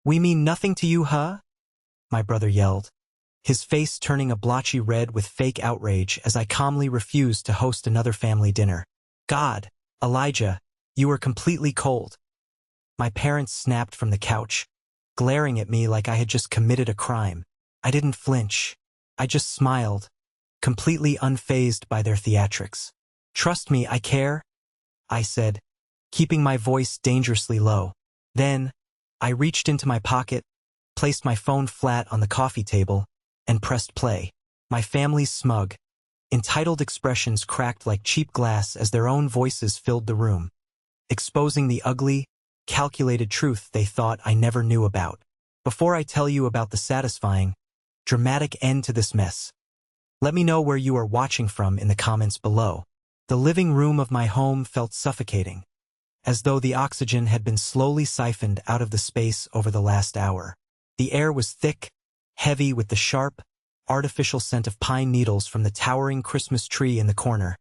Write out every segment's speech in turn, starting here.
We mean nothing to you, huh? My brother yelled, his face turning a blotchy red with fake outrage as I calmly refused to host another family dinner. God, Elijah, you are completely cold. My parents snapped from the couch, glaring at me like I had just committed a crime. I didn't flinch. I just smiled, completely unfazed by their theatrics. Trust me, I care, I said, keeping my voice dangerously low. Then, I reached into my pocket, placed my phone flat on the coffee table, and pressed play. My family's smug, entitled expressions cracked like cheap glass as their own voices filled the room, exposing the ugly, calculated truth they thought I never knew about. Before I tell you about the satisfying, dramatic end to this mess, let me know where you are watching from in the comments below. The living room of my home felt suffocating, as though the oxygen had been slowly siphoned out of the space over the last hour. The air was thick, heavy with the sharp, artificial scent of pine needles from the towering Christmas tree in the corner,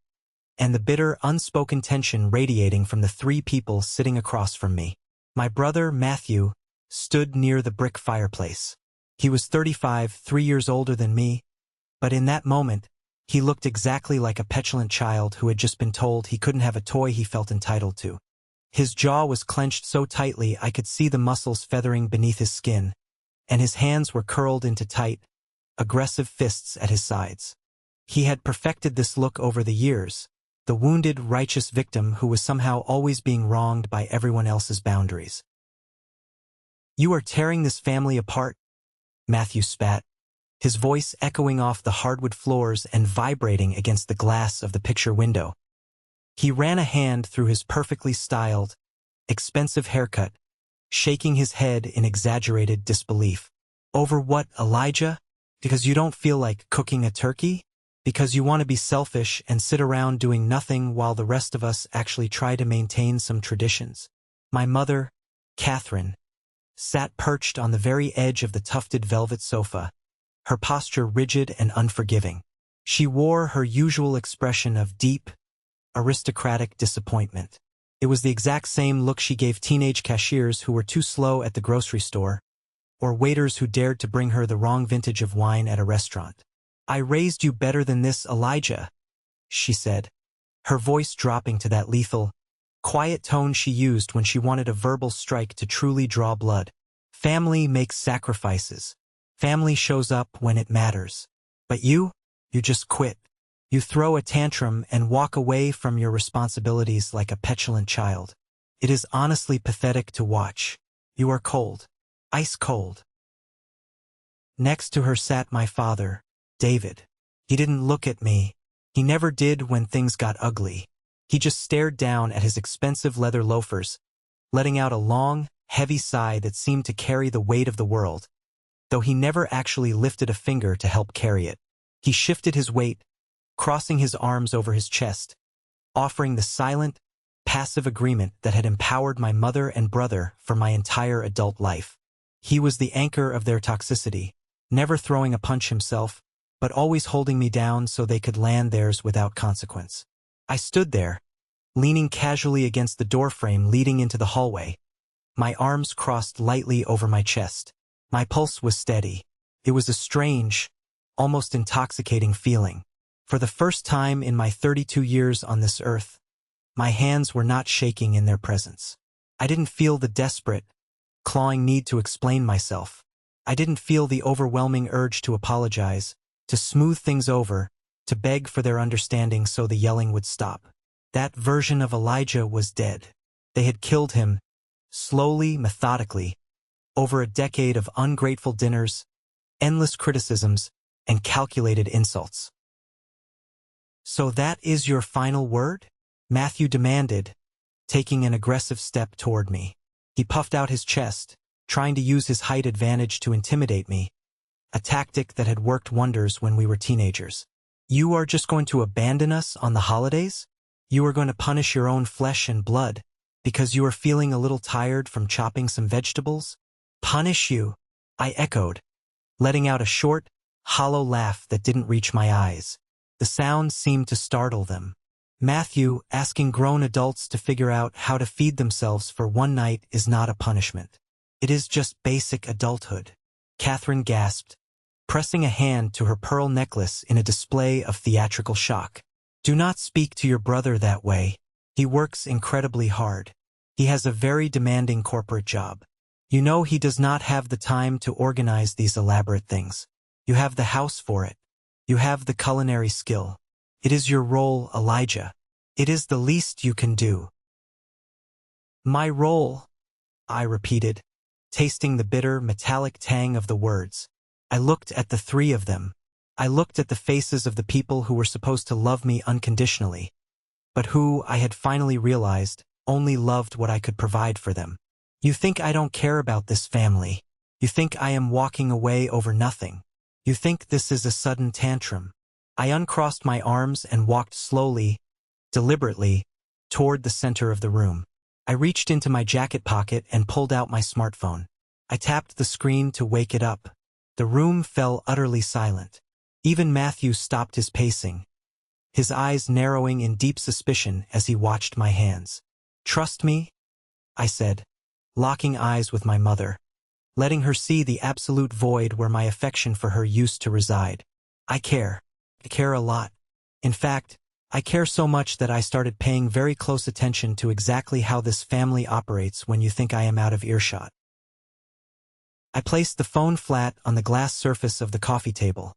and the bitter, unspoken tension radiating from the three people sitting across from me. My brother, Matthew, stood near the brick fireplace. He was 35, 3 years older than me, but in that moment, he looked exactly like a petulant child who had just been told he couldn't have a toy he felt entitled to. His jaw was clenched so tightly I could see the muscles feathering beneath his skin, and his hands were curled into tight, aggressive fists at his sides. He had perfected this look over the years, the wounded, righteous victim who was somehow always being wronged by everyone else's boundaries. You are tearing this family apart, Matthew spat, his voice echoing off the hardwood floors and vibrating against the glass of the picture window. He ran a hand through his perfectly styled, expensive haircut, shaking his head in exaggerated disbelief. Over what, Elijah? Because you don't feel like cooking a turkey? Because you want to be selfish and sit around doing nothing while the rest of us actually try to maintain some traditions? My mother, Catherine, sat perched on the very edge of the tufted velvet sofa, her posture rigid and unforgiving. She wore her usual expression of deep, aristocratic disappointment. It was the exact same look she gave teenage cashiers who were too slow at the grocery store, or waiters who dared to bring her the wrong vintage of wine at a restaurant. I raised you better than this, Elijah, she said, her voice dropping to that lethal, quiet tone she used when she wanted a verbal strike to truly draw blood. Family makes sacrifices. Family shows up when it matters. But you just quit. You throw a tantrum and walk away from your responsibilities like a petulant child. It is honestly pathetic to watch. You are cold. Ice cold. Next to her sat my father, David. He didn't look at me. He never did when things got ugly. He just stared down at his expensive leather loafers, letting out a long, heavy sigh that seemed to carry the weight of the world, though he never actually lifted a finger to help carry it. He shifted his weight, crossing his arms over his chest, offering the silent, passive agreement that had empowered my mother and brother for my entire adult life. He was the anchor of their toxicity, never throwing a punch himself, but always holding me down so they could land theirs without consequence. I stood there, leaning casually against the doorframe leading into the hallway, my arms crossed lightly over my chest. My pulse was steady. It was a strange, almost intoxicating feeling. For the first time in my 32 years on this earth, my hands were not shaking in their presence. I didn't feel the desperate, clawing need to explain myself. I didn't feel the overwhelming urge to apologize, to smooth things over, to beg for their understanding so the yelling would stop. That version of Elijah was dead. They had killed him, slowly, methodically, over a decade of ungrateful dinners, endless criticisms, and calculated insults. So that is your final word? Matthew demanded, taking an aggressive step toward me. He puffed out his chest, trying to use his height advantage to intimidate me, a tactic that had worked wonders when we were teenagers. You are just going to abandon us on the holidays? You are going to punish your own flesh and blood because you are feeling a little tired from chopping some vegetables? Punish you? I echoed, letting out a short, hollow laugh that didn't reach my eyes. The sound seemed to startle them. Matthew, asking grown adults to figure out how to feed themselves for one night is not a punishment. It is just basic adulthood. Catherine gasped, pressing a hand to her pearl necklace in a display of theatrical shock. Do not speak to your brother that way. He works incredibly hard. He has a very demanding corporate job. You know he does not have the time to organize these elaborate things. You have the house for it. You have the culinary skill. It is your role, Elijah. It is the least you can do. My role, I repeated, tasting the bitter, metallic tang of the words. I looked at the three of them. I looked at the faces of the people who were supposed to love me unconditionally, but who, I had finally realized, only loved what I could provide for them. You think I don't care about this family. You think I am walking away over nothing. You think this is a sudden tantrum. I uncrossed my arms and walked slowly, deliberately, toward the center of the room. I reached into my jacket pocket and pulled out my smartphone. I tapped the screen to wake it up. The room fell utterly silent. Even Matthew stopped his pacing, his eyes narrowing in deep suspicion as he watched my hands. Trust me, I said, locking eyes with my mother, letting her see the absolute void where my affection for her used to reside. I care. I care a lot. In fact, I care so much that I started paying very close attention to exactly how this family operates when you think I am out of earshot. I placed the phone flat on the glass surface of the coffee table,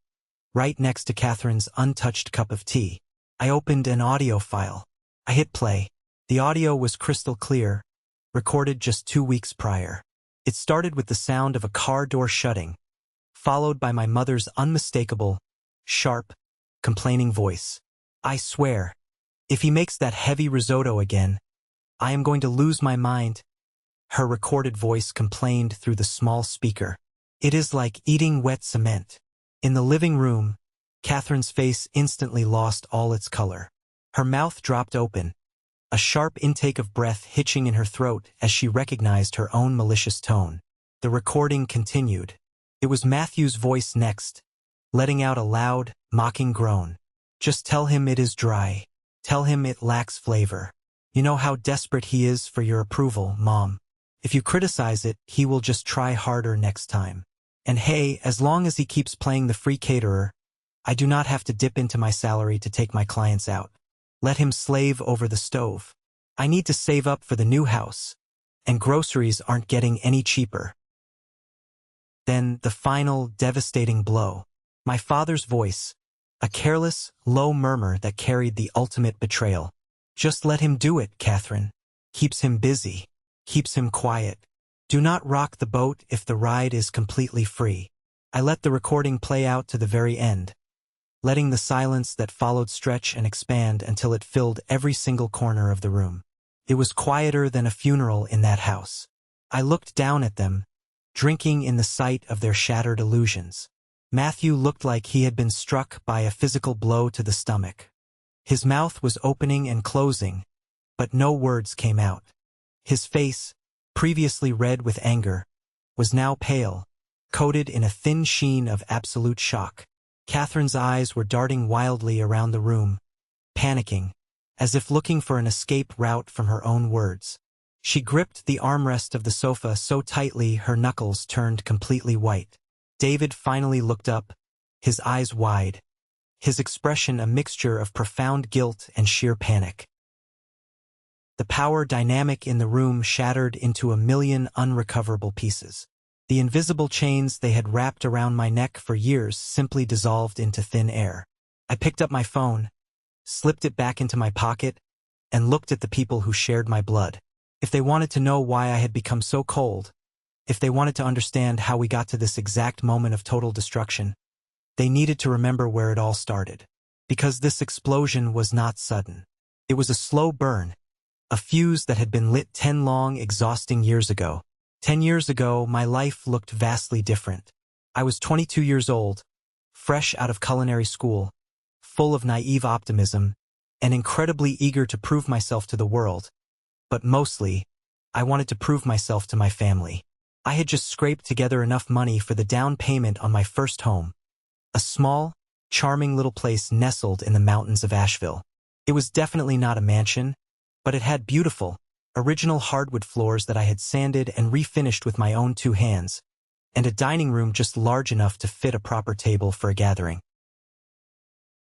right next to Catherine's untouched cup of tea. I opened an audio file. I hit play. The audio was crystal clear, recorded just 2 weeks prior. It started with the sound of a car door shutting, followed by my mother's unmistakable, sharp, complaining voice. I swear, if he makes that heavy risotto again, I am going to lose my mind. Her recorded voice complained through the small speaker. It is like eating wet cement. In the living room, Catherine's face instantly lost all its color. Her mouth dropped open, a sharp intake of breath hitching in her throat as she recognized her own malicious tone. The recording continued. It was Matthew's voice next, letting out a loud, mocking groan. Just tell him it is dry. Tell him it lacks flavor. You know how desperate he is for your approval, Mom. If you criticize it, he will just try harder next time. And hey, as long as he keeps playing the free caterer, I do not have to dip into my salary to take my clients out. Let him slave over the stove. I need to save up for the new house, and groceries aren't getting any cheaper. Then the final, devastating blow. My father's voice, a careless, low murmur that carried the ultimate betrayal. Just let him do it, Catherine. Keeps him busy. Keeps him quiet. Do not rock the boat if the ride is completely free. I let the recording play out to the very end, letting the silence that followed stretch and expand until it filled every single corner of the room. It was quieter than a funeral in that house. I looked down at them, drinking in the sight of their shattered illusions. Matthew looked like he had been struck by a physical blow to the stomach. His mouth was opening and closing, but no words came out. His face, previously red with anger, was now pale, coated in a thin sheen of absolute shock. Catherine's eyes were darting wildly around the room, panicking, as if looking for an escape route from her own words. She gripped the armrest of the sofa so tightly her knuckles turned completely white. David finally looked up, his eyes wide, his expression a mixture of profound guilt and sheer panic. The power dynamic in the room shattered into a million unrecoverable pieces. The invisible chains they had wrapped around my neck for years simply dissolved into thin air. I picked up my phone, slipped it back into my pocket, and looked at the people who shared my blood. If they wanted to know why I had become so cold, if they wanted to understand how we got to this exact moment of total destruction, they needed to remember where it all started. Because this explosion was not sudden. It was a slow burn, a fuse that had been lit 10 long, exhausting years ago. 10 years ago, my life looked vastly different. I was 22 years old, fresh out of culinary school, full of naive optimism, and incredibly eager to prove myself to the world. But mostly, I wanted to prove myself to my family. I had just scraped together enough money for the down payment on my first home, a small, charming little place nestled in the mountains of Asheville. It was definitely not a mansion, but it had beautiful, original hardwood floors that I had sanded and refinished with my own 2 hands, and a dining room just large enough to fit a proper table for a gathering.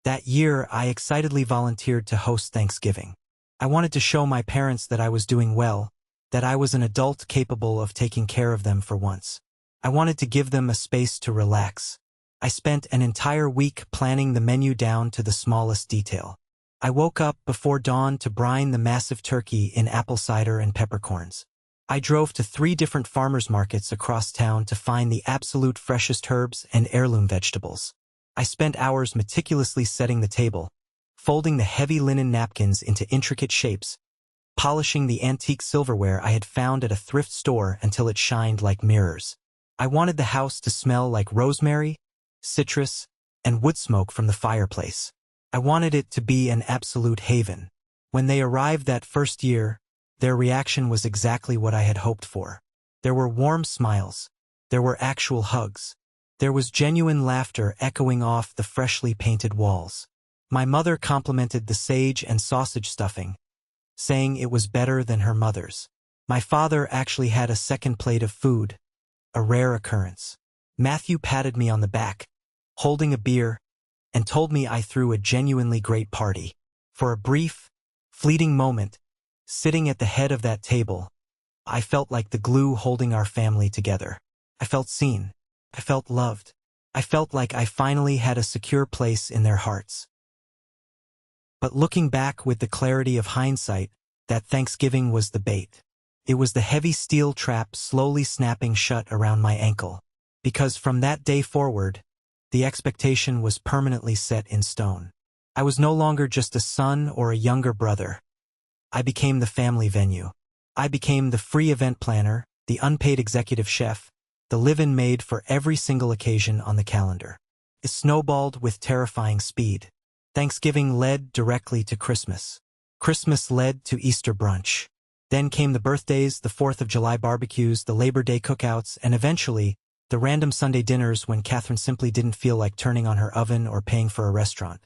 That year, I excitedly volunteered to host Thanksgiving. I wanted to show my parents that I was doing well, that I was an adult capable of taking care of them for once. I wanted to give them a space to relax. I spent an entire week planning the menu down to the smallest detail. I woke up before dawn to brine the massive turkey in apple cider and peppercorns. I drove to 3 different farmers markets across town to find the absolute freshest herbs and heirloom vegetables. I spent hours meticulously setting the table, folding the heavy linen napkins into intricate shapes, polishing the antique silverware I had found at a thrift store until it shined like mirrors. I wanted the house to smell like rosemary, citrus, and wood smoke from the fireplace. I wanted it to be an absolute haven. When they arrived that first year, their reaction was exactly what I had hoped for. There were warm smiles. There were actual hugs. There was genuine laughter echoing off the freshly painted walls. My mother complimented the sage and sausage stuffing, saying it was better than her mother's. My father actually had a second plate of food, a rare occurrence. Matthew patted me on the back, holding a beer, and told me I threw a genuinely great party. For a brief, fleeting moment, sitting at the head of that table, I felt like the glue holding our family together. I felt seen. I felt loved. I felt like I finally had a secure place in their hearts. But looking back with the clarity of hindsight, that Thanksgiving was the bait. It was the heavy steel trap slowly snapping shut around my ankle. Because from that day forward, the expectation was permanently set in stone. I was no longer just a son or a younger brother. I became the family venue. I became the free event planner, the unpaid executive chef, the live-in maid for every single occasion on the calendar. It snowballed with terrifying speed. Thanksgiving led directly to Christmas. Christmas led to Easter brunch. Then came the birthdays, the 4th of July barbecues, the Labor Day cookouts, and eventually, the random Sunday dinners when Catherine simply didn't feel like turning on her oven or paying for a restaurant.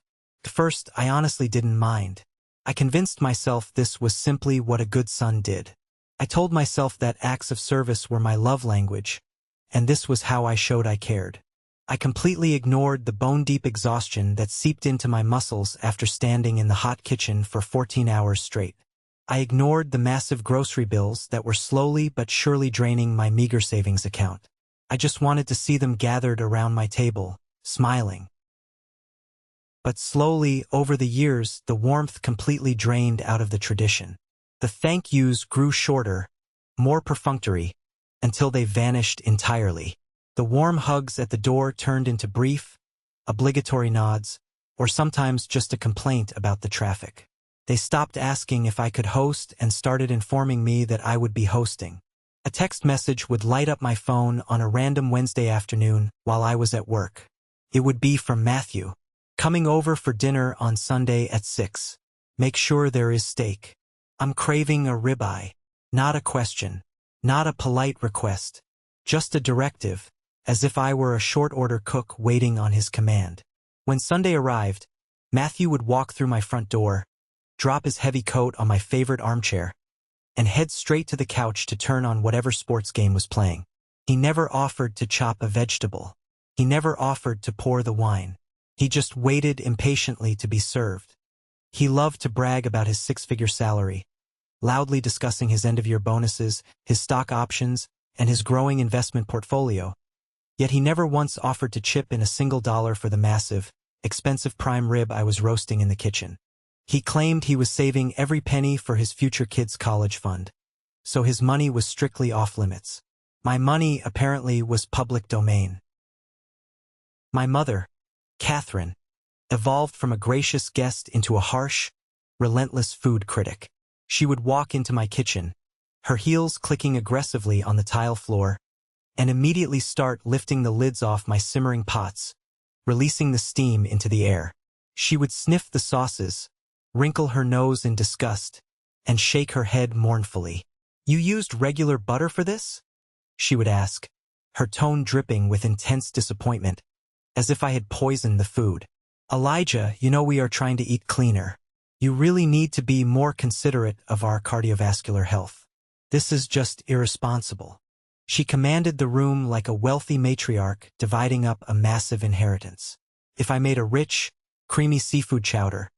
At first, I honestly didn't mind. I convinced myself this was simply what a good son did. I told myself that acts of service were my love language, and this was how I showed I cared. I completely ignored the bone-deep exhaustion that seeped into my muscles after standing in the hot kitchen for 14 hours straight. I ignored the massive grocery bills that were slowly but surely draining my meager savings account. I just wanted to see them gathered around my table, smiling. But slowly, over the years, the warmth completely drained out of the tradition. The thank yous grew shorter, more perfunctory, until they vanished entirely. The warm hugs at the door turned into brief, obligatory nods, or sometimes just a complaint about the traffic. They stopped asking if I could host and started informing me that I would be hosting. A text message would light up my phone on a random Wednesday afternoon while I was at work. It would be from Matthew. Coming over for dinner on Sunday at 6. Make sure there is steak. I'm craving a ribeye. Not a question. Not a polite request. Just a directive, as if I were a short-order cook waiting on his command. When Sunday arrived, Matthew would walk through my front door, drop his heavy coat on my favorite armchair, and head straight to the couch to turn on whatever sports game was playing. He never offered to chop a vegetable. He never offered to pour the wine. He just waited impatiently to be served. He loved to brag about his 6-figure salary, loudly discussing his end-of-year bonuses, his stock options, and his growing investment portfolio. Yet he never once offered to chip in a single dollar for the massive, expensive prime rib I was roasting in the kitchen. He claimed he was saving every penny for his future kids' college fund, so his money was strictly off-limits. My money, apparently, was public domain. My mother, Catherine, evolved from a gracious guest into a harsh, relentless food critic. She would walk into my kitchen, her heels clicking aggressively on the tile floor, and immediately start lifting the lids off my simmering pots, releasing the steam into the air. She would sniff the sauces, wrinkle her nose in disgust, and shake her head mournfully. "You used regular butter for this?" she would ask, her tone dripping with intense disappointment, as if I had poisoned the food. "Elijah, you know we are trying to eat cleaner. You really need to be more considerate of our cardiovascular health. This is just irresponsible. She commanded the room like a wealthy matriarch dividing up a massive inheritance. If I made a rich, creamy seafood chowder,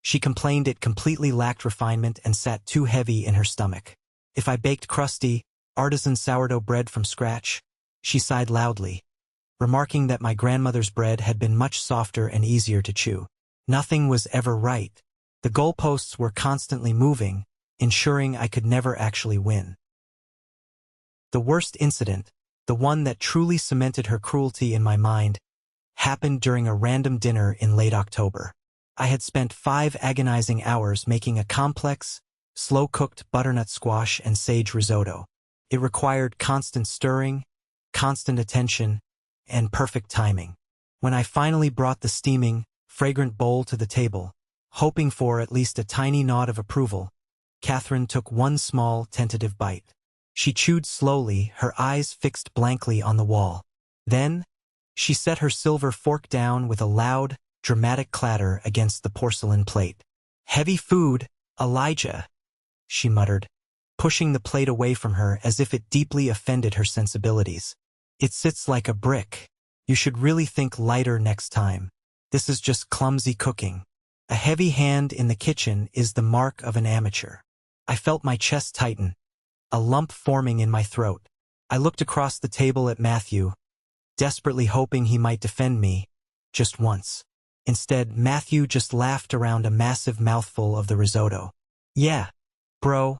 she complained it completely lacked refinement and sat too heavy in her stomach. If I baked crusty, artisan sourdough bread from scratch, she sighed loudly, remarking that my grandmother's bread had been much softer and easier to chew. Nothing was ever right. The goalposts were constantly moving, ensuring I could never actually win. The worst incident, the one that truly cemented her cruelty in my mind, happened during a random dinner in late October. I had spent 5 agonizing hours making a complex, slow-cooked butternut squash and sage risotto. It required constant stirring, constant attention, and perfect timing. When I finally brought the steaming, fragrant bowl to the table, hoping for at least a tiny nod of approval, Catherine took one small, tentative bite. She chewed slowly, her eyes fixed blankly on the wall. Then, she set her silver fork down with a loud, dramatic clatter against the porcelain plate. "Heavy food, Elijah," she muttered, pushing the plate away from her as if it deeply offended her sensibilities. "It sits like a brick. You should really think lighter next time. This is just clumsy cooking. A heavy hand in the kitchen is the mark of an amateur." I felt my chest tighten, a lump forming in my throat. I looked across the table at Matthew, desperately hoping he might defend me, just once. Instead, Matthew just laughed around a massive mouthful of the risotto. "Yeah, bro,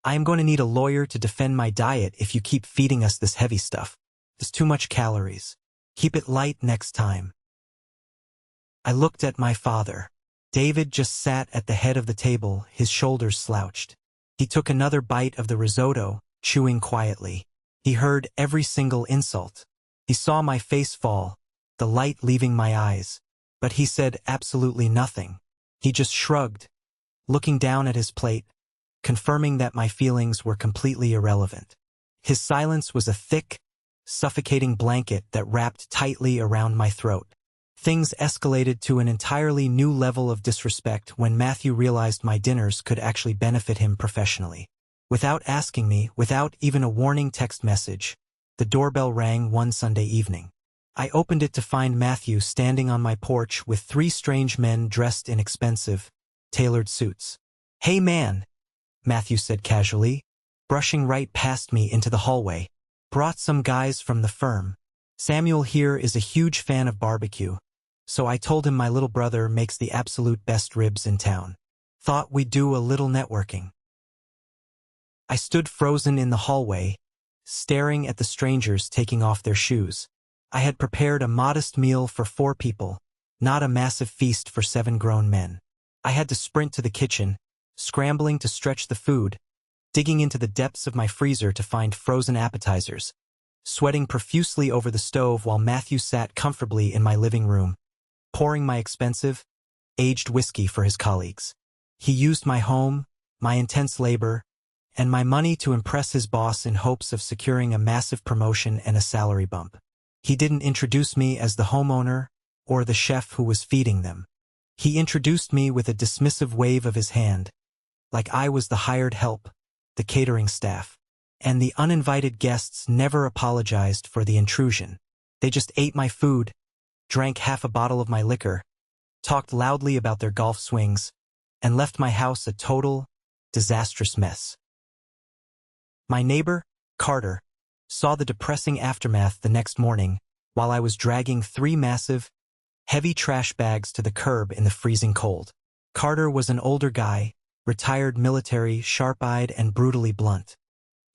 I am going to need a lawyer to defend my diet if you keep feeding us this heavy stuff. There's too much calories. Keep it light next time." I looked at my father. David just sat at the head of the table, his shoulders slouched. He took another bite of the risotto, chewing quietly. He heard every single insult. He saw my face fall, the light leaving my eyes. But he said absolutely nothing. He just shrugged, looking down at his plate, confirming that my feelings were completely irrelevant. His silence was a thick, suffocating blanket that wrapped tightly around my throat. Things escalated to an entirely new level of disrespect when Matthew realized my dinners could actually benefit him professionally. Without asking me, without even a warning text message, the doorbell rang one Sunday evening. I opened it to find Matthew standing on my porch with 3 strange men dressed in expensive, tailored suits. "Hey man," Matthew said casually, brushing right past me into the hallway. "Brought some guys from the firm. Samuel here is a huge fan of barbecue, so I told him my little brother makes the absolute best ribs in town. Thought we'd do a little networking." I stood frozen in the hallway, staring at the strangers taking off their shoes. I had prepared a modest meal for 4 people, not a massive feast for 7 grown men. I had to sprint to the kitchen, scrambling to stretch the food, digging into the depths of my freezer to find frozen appetizers, sweating profusely over the stove while Matthew sat comfortably in my living room, pouring my expensive, aged whiskey for his colleagues. He used my home, my intense labor, and my money to impress his boss in hopes of securing a massive promotion and a salary bump. He didn't introduce me as the homeowner or the chef who was feeding them. He introduced me with a dismissive wave of his hand, like I was the hired help, the catering staff. And the uninvited guests never apologized for the intrusion. They just ate my food, drank half a bottle of my liquor, talked loudly about their golf swings, and left my house a total, disastrous mess. My neighbor, Carter, saw the depressing aftermath the next morning while I was dragging 3 massive, heavy trash bags to the curb in the freezing cold. Carter was an older guy, retired military, sharp-eyed and brutally blunt.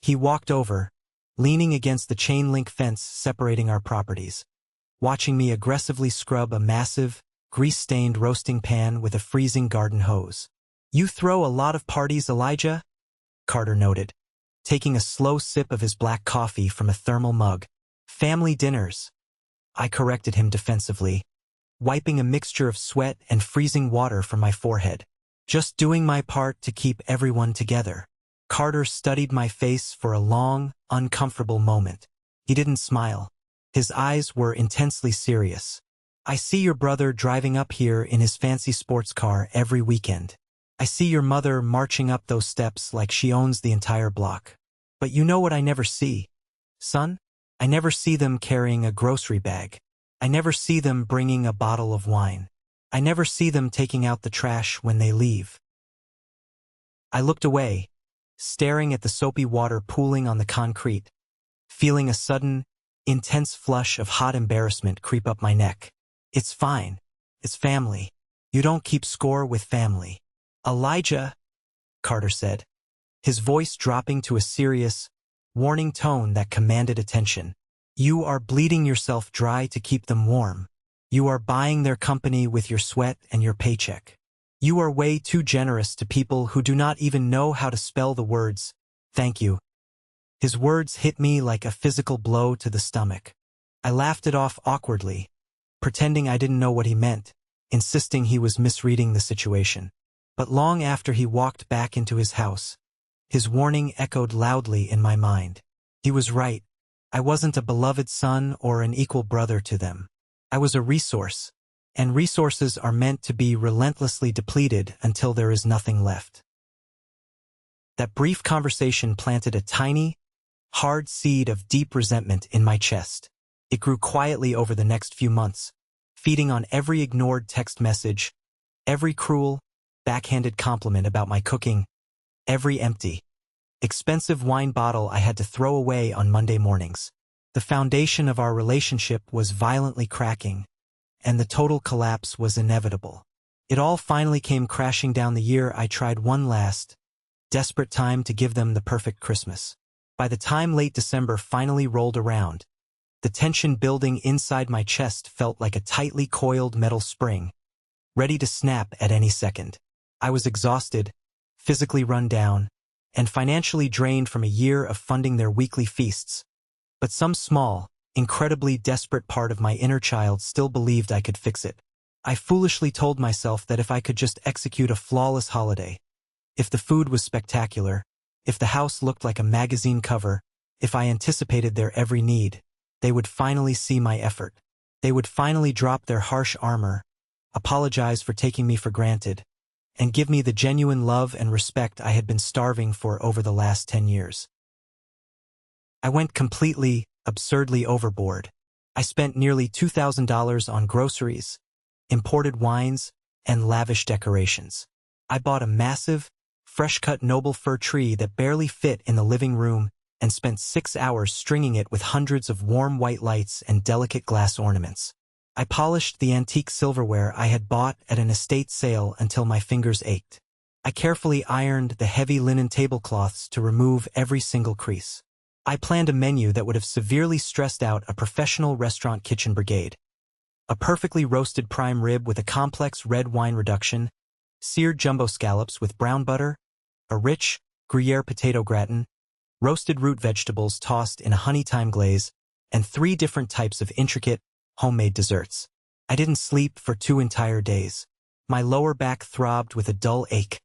He walked over, leaning against the chain-link fence separating our properties, watching me aggressively scrub a massive, grease-stained roasting pan with a freezing garden hose. "You throw a lot of parties, Elijah?" Carter noted, taking a slow sip of his black coffee from a thermal mug. "Family dinners," I corrected him defensively, wiping a mixture of sweat and freezing water from my forehead. "Just doing my part to keep everyone together." Carter studied my face for a long, uncomfortable moment. He didn't smile. His eyes were intensely serious. "I see your brother driving up here in his fancy sports car every weekend. I see your mother marching up those steps like she owns the entire block. But you know what I never see? Son? I never see them carrying a grocery bag. I never see them bringing a bottle of wine. I never see them taking out the trash when they leave. I looked away, staring at the soapy water pooling on the concrete, feeling a sudden, intense flush of hot embarrassment creep up my neck. It's fine. It's family. You don't keep score with family. Elijah, Carter said, his voice dropping to a serious, warning tone that commanded attention. You are bleeding yourself dry to keep them warm. You are buying their company with your sweat and your paycheck. You are way too generous to people who do not even know how to spell the words, thank you. His words hit me like a physical blow to the stomach. I laughed it off awkwardly, pretending I didn't know what he meant, insisting he was misreading the situation. But long after he walked back into his house, his warning echoed loudly in my mind. He was right. I wasn't a beloved son or an equal brother to them. I was a resource, and resources are meant to be relentlessly depleted until there is nothing left. That brief conversation planted a tiny, hard seed of deep resentment in my chest. It grew quietly over the next few months, feeding on every ignored text message, every cruel, backhanded compliment about my cooking, every empty, expensive wine bottle I had to throw away on Monday mornings. The foundation of our relationship was violently cracking, and the total collapse was inevitable. It all finally came crashing down the year I tried one last, desperate time to give them the perfect Christmas. By the time late December finally rolled around, the tension building inside my chest felt like a tightly coiled metal spring, ready to snap at any second. I was exhausted, physically run down, and financially drained from a year of funding their weekly feasts. But some small, incredibly desperate part of my inner child still believed I could fix it. I foolishly told myself that if I could just execute a flawless holiday, if the food was spectacular, if the house looked like a magazine cover, if I anticipated their every need, they would finally see my effort. They would finally drop their harsh armor, apologize for taking me for granted, and give me the genuine love and respect I had been starving for over the last 10 years. I went completely, absurdly overboard. I spent nearly $2,000 on groceries, imported wines, and lavish decorations. I bought a massive, fresh-cut noble fir tree that barely fit in the living room and spent 6 hours stringing it with hundreds of warm white lights and delicate glass ornaments. I polished the antique silverware I had bought at an estate sale until my fingers ached. I carefully ironed the heavy linen tablecloths to remove every single crease. I planned a menu that would have severely stressed out a professional restaurant kitchen brigade. A perfectly roasted prime rib with a complex red wine reduction, seared jumbo scallops with brown butter, a rich Gruyere potato gratin, roasted root vegetables tossed in a honey thyme glaze, and 3 different types of intricate, homemade desserts. I didn't sleep for 2 entire days. My lower back throbbed with a dull ache.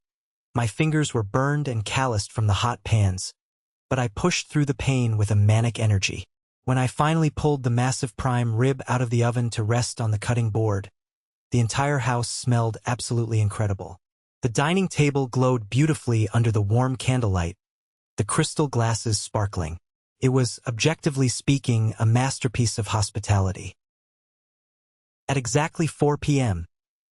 My fingers were burned and calloused from the hot pans, but I pushed through the pain with a manic energy. When I finally pulled the massive prime rib out of the oven to rest on the cutting board, the entire house smelled absolutely incredible. The dining table glowed beautifully under the warm candlelight, the crystal glasses sparkling. It was, objectively speaking, a masterpiece of hospitality. At exactly 4 p.m.,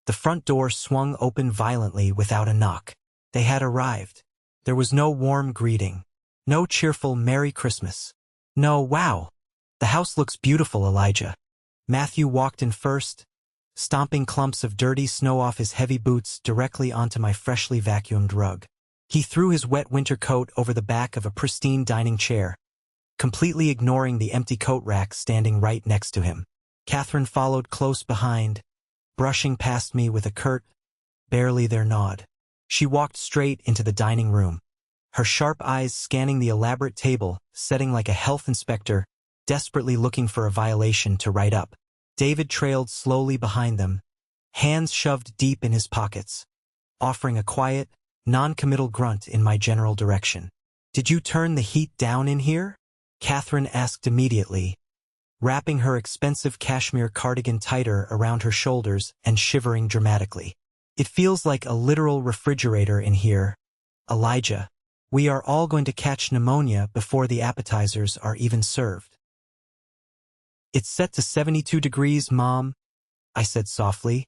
the front door swung open violently without a knock. They had arrived. There was no warm greeting, no cheerful Merry Christmas. No, wow, the house looks beautiful, Elijah. Matthew walked in first, stomping clumps of dirty snow off his heavy boots directly onto my freshly vacuumed rug. He threw his wet winter coat over the back of a pristine dining chair, completely ignoring the empty coat rack standing right next to him. Catherine followed close behind, brushing past me with a curt, barely there nod. She walked straight into the dining room, her sharp eyes scanning the elaborate table, setting like a health inspector, desperately looking for a violation to write up. David trailed slowly behind them, hands shoved deep in his pockets, offering a quiet, non-committal grunt in my general direction. "Did you turn the heat down in here?" Catherine asked immediately, wrapping her expensive cashmere cardigan tighter around her shoulders and shivering dramatically. It feels like a literal refrigerator in here. Elijah, we are all going to catch pneumonia before the appetizers are even served. It's set to 72 degrees, Mom, I said softly,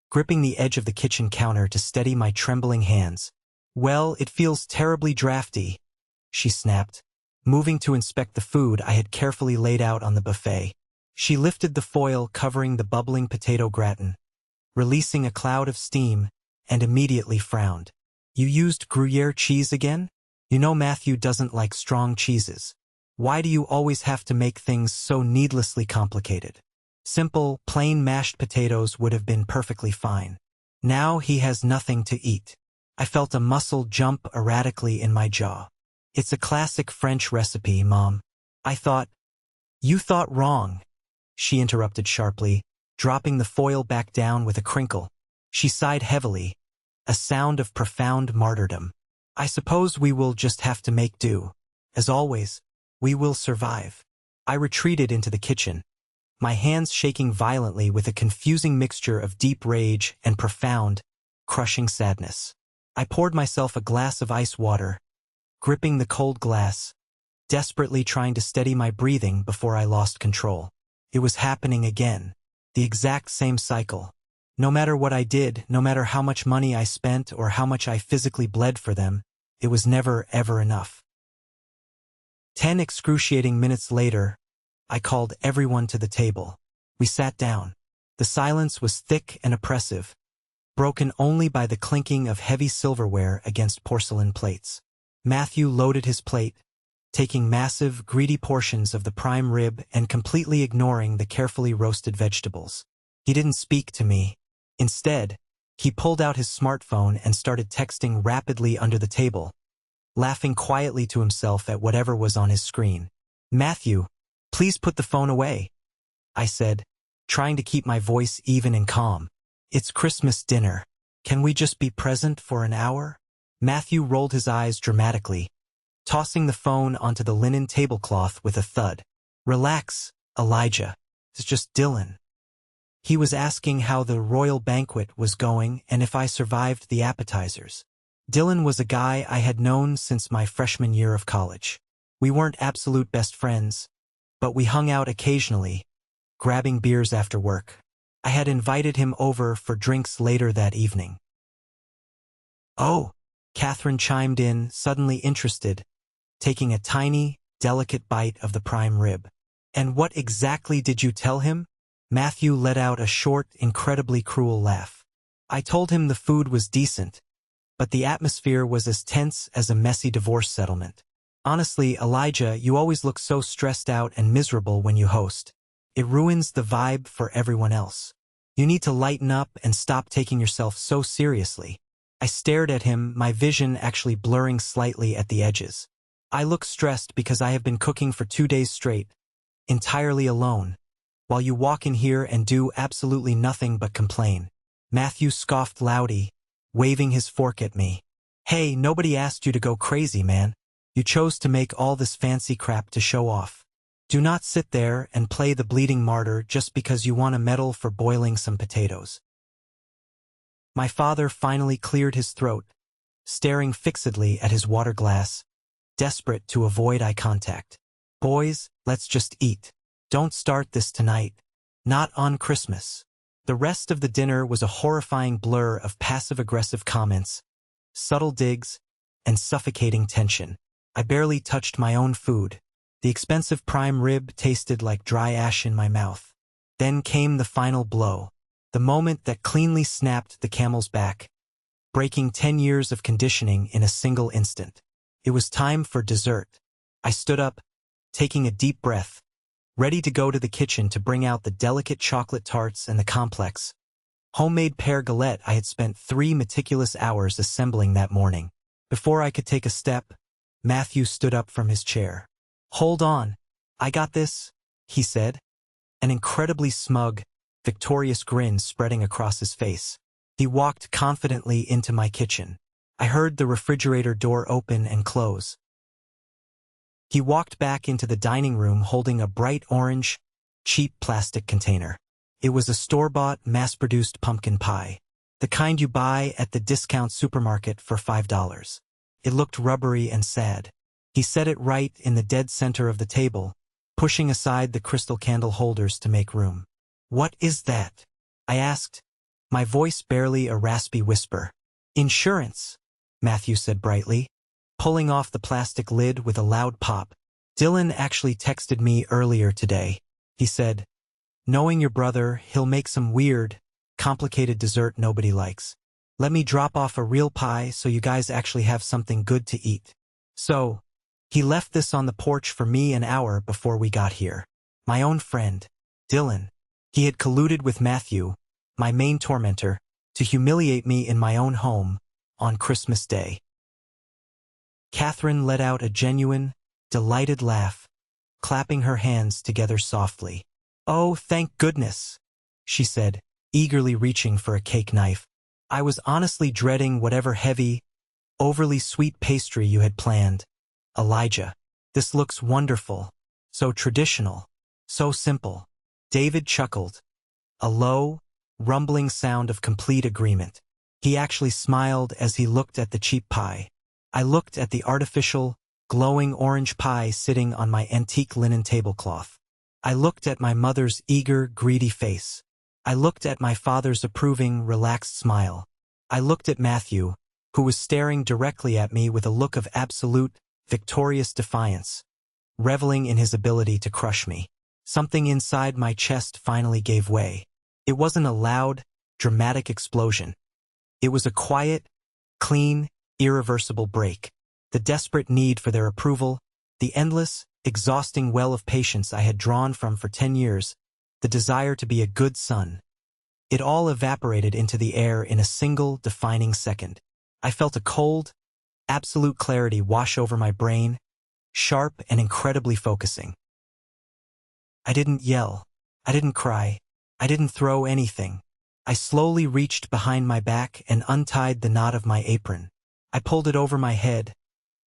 gripping the edge of the kitchen counter to steady my trembling hands. Well, it feels terribly drafty, she snapped, moving to inspect the food I had carefully laid out on the buffet. She lifted the foil covering the bubbling potato gratin, releasing a cloud of steam, and immediately frowned. You used Gruyere cheese again? You know Matthew doesn't like strong cheeses. Why do you always have to make things so needlessly complicated? Simple, plain mashed potatoes would have been perfectly fine. Now he has nothing to eat. I felt a muscle jump erratically in my jaw. It's a classic French recipe, Mom. I thought. You thought wrong, she interrupted sharply, dropping the foil back down with a crinkle. She sighed heavily, a sound of profound martyrdom. I suppose we will just have to make do. As always, we will survive. I retreated into the kitchen, my hands shaking violently with a confusing mixture of deep rage and profound, crushing sadness. I poured myself a glass of ice water, gripping the cold glass, desperately trying to steady my breathing before I lost control. It was happening again. The exact same cycle. No matter what I did, no matter how much money I spent or how much I physically bled for them, it was never, ever enough. 10 excruciating minutes later, I called everyone to the table. We sat down. The silence was thick and oppressive, broken only by the clinking of heavy silverware against porcelain plates. Matthew loaded his plate, taking massive, greedy portions of the prime rib and completely ignoring the carefully roasted vegetables. He didn't speak to me. Instead, he pulled out his smartphone and started texting rapidly under the table, laughing quietly to himself at whatever was on his screen. Matthew, please put the phone away, I said, trying to keep my voice even and calm. It's Christmas dinner. Can we just be present for an hour? Matthew rolled his eyes dramatically, tossing the phone onto the linen tablecloth with a thud. Relax, Elijah. It's just Dylan. He was asking how the royal banquet was going and if I survived the appetizers. Dylan was a guy I had known since my freshman year of college. We weren't absolute best friends, but we hung out occasionally, grabbing beers after work. I had invited him over for drinks later that evening. Oh, Catherine chimed in, suddenly interested, taking a tiny, delicate bite of the prime rib. And what exactly did you tell him? Matthew let out a short, incredibly cruel laugh. I told him the food was decent, but the atmosphere was as tense as a messy divorce settlement. Honestly, Elijah, you always look so stressed out and miserable when you host. It ruins the vibe for everyone else. You need to lighten up and stop taking yourself so seriously. I stared at him, my vision actually blurring slightly at the edges. I look stressed because I have been cooking for 2 days straight, entirely alone, while you walk in here and do absolutely nothing but complain. Matthew scoffed loudly, waving his fork at me. Hey, nobody asked you to go crazy, man. You chose to make all this fancy crap to show off. Do not sit there and play the bleeding martyr just because you won a medal for boiling some potatoes. My father finally cleared his throat, staring fixedly at his water glass, desperate to avoid eye contact. Boys, let's just eat. Don't start this tonight. Not on Christmas. The rest of the dinner was a horrifying blur of passive-aggressive comments, subtle digs, and suffocating tension. I barely touched my own food. The expensive prime rib tasted like dry ash in my mouth. Then came the final blow, the moment that cleanly snapped the camel's back, breaking 10 years of conditioning in a single instant. It was time for dessert. I stood up, taking a deep breath, ready to go to the kitchen to bring out the delicate chocolate tarts and the complex, homemade pear galette I had spent 3 meticulous hours assembling that morning. Before I could take a step, Matthew stood up from his chair. Hold on. I got this, he said, an incredibly smug, victorious grin spreading across his face. He walked confidently into my kitchen. I heard the refrigerator door open and close. He walked back into the dining room holding a bright orange, cheap plastic container. It was a store-bought, mass-produced pumpkin pie. The kind you buy at the discount supermarket for $5. It looked rubbery and sad. He set it right in the dead center of the table, pushing aside the crystal candle holders to make room. "What is that?" I asked, my voice barely a raspy whisper. "Insurance," Matthew said brightly, pulling off the plastic lid with a loud pop. "Dylan actually texted me earlier today. He said, 'Knowing your brother, he'll make some weird, complicated dessert nobody likes. Let me drop off a real pie so you guys actually have something good to eat.' So, he left this on the porch for me an hour before we got here. My own friend, Dylan. He had colluded with Matthew, my main tormentor, to humiliate me in my own home on Christmas Day." Catherine let out a genuine, delighted laugh, clapping her hands together softly. "Oh, thank goodness," she said, eagerly reaching for a cake knife. "I was honestly dreading whatever heavy, overly sweet pastry you had planned. Elijah, this looks wonderful, so traditional, so simple." David chuckled, a low, rumbling sound of complete agreement. He actually smiled as he looked at the cheap pie. I looked at the artificial, glowing orange pie sitting on my antique linen tablecloth. I looked at my mother's eager, greedy face. I looked at my father's approving, relaxed smile. I looked at Matthew, who was staring directly at me with a look of absolute, victorious defiance, reveling in his ability to crush me. Something inside my chest finally gave way. It wasn't a loud, dramatic explosion. It was a quiet, clean, irreversible break. The desperate need for their approval, the endless, exhausting well of patience I had drawn from for 10 years, the desire to be a good son. It all evaporated into the air in a single, defining second. I felt a cold, absolute clarity wash over my brain, sharp and incredibly focusing. I didn't yell. I didn't cry. I didn't throw anything. I slowly reached behind my back and untied the knot of my apron. I pulled it over my head,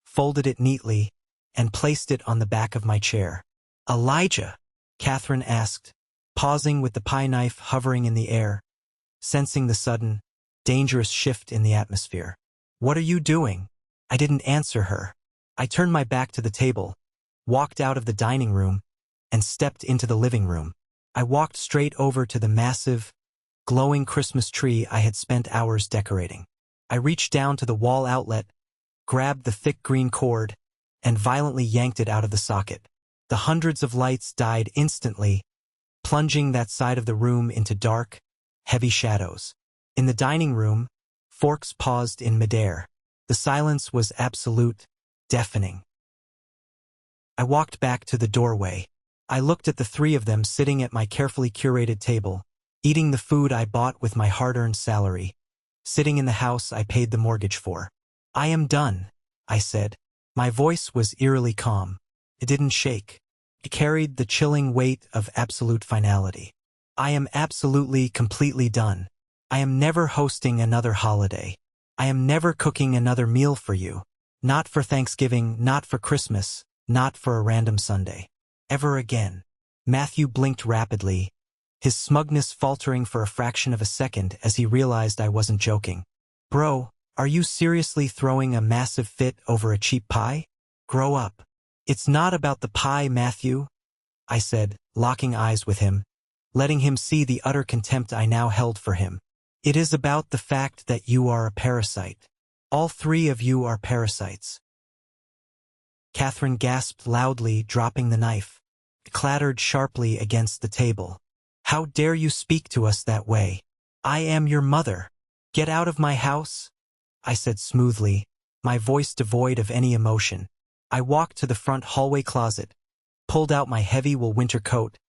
folded it neatly, and placed it on the back of my chair. "Elijah?" Catherine asked, pausing with the pie knife hovering in the air, sensing the sudden, dangerous shift in the atmosphere. "What are you doing?" I didn't answer her. I turned my back to the table, walked out of the dining room, and stepped into the living room. I walked straight over to the massive, glowing Christmas tree I had spent hours decorating. I reached down to the wall outlet, grabbed the thick green cord, and violently yanked it out of the socket. The hundreds of lights died instantly, plunging that side of the room into dark, heavy shadows. In the dining room, forks paused in midair. The silence was absolute, deafening. I walked back to the doorway. I looked at the three of them sitting at my carefully curated table, eating the food I bought with my hard-earned salary, sitting in the house I paid the mortgage for. "I am done," I said. My voice was eerily calm. It didn't shake. It carried the chilling weight of absolute finality. "I am absolutely, completely done. I am never hosting another holiday. I am never cooking another meal for you. Not for Thanksgiving, not for Christmas, not for a random Sunday. Ever again." Matthew blinked rapidly, his smugness faltering for a fraction of a second as he realized I wasn't joking. "Bro, are you seriously throwing a massive fit over a cheap pie? Grow up." "It's not about the pie, Matthew," I said, locking eyes with him, letting him see the utter contempt I now held for him. "It is about the fact that you are a parasite. All three of you are parasites." Catherine gasped loudly, dropping the knife. It clattered sharply against the table. "How dare you speak to us that way? I am your mother. Get out of my house," I said smoothly, my voice devoid of any emotion. I walked to the front hallway closet, pulled out my heavy wool winter coat,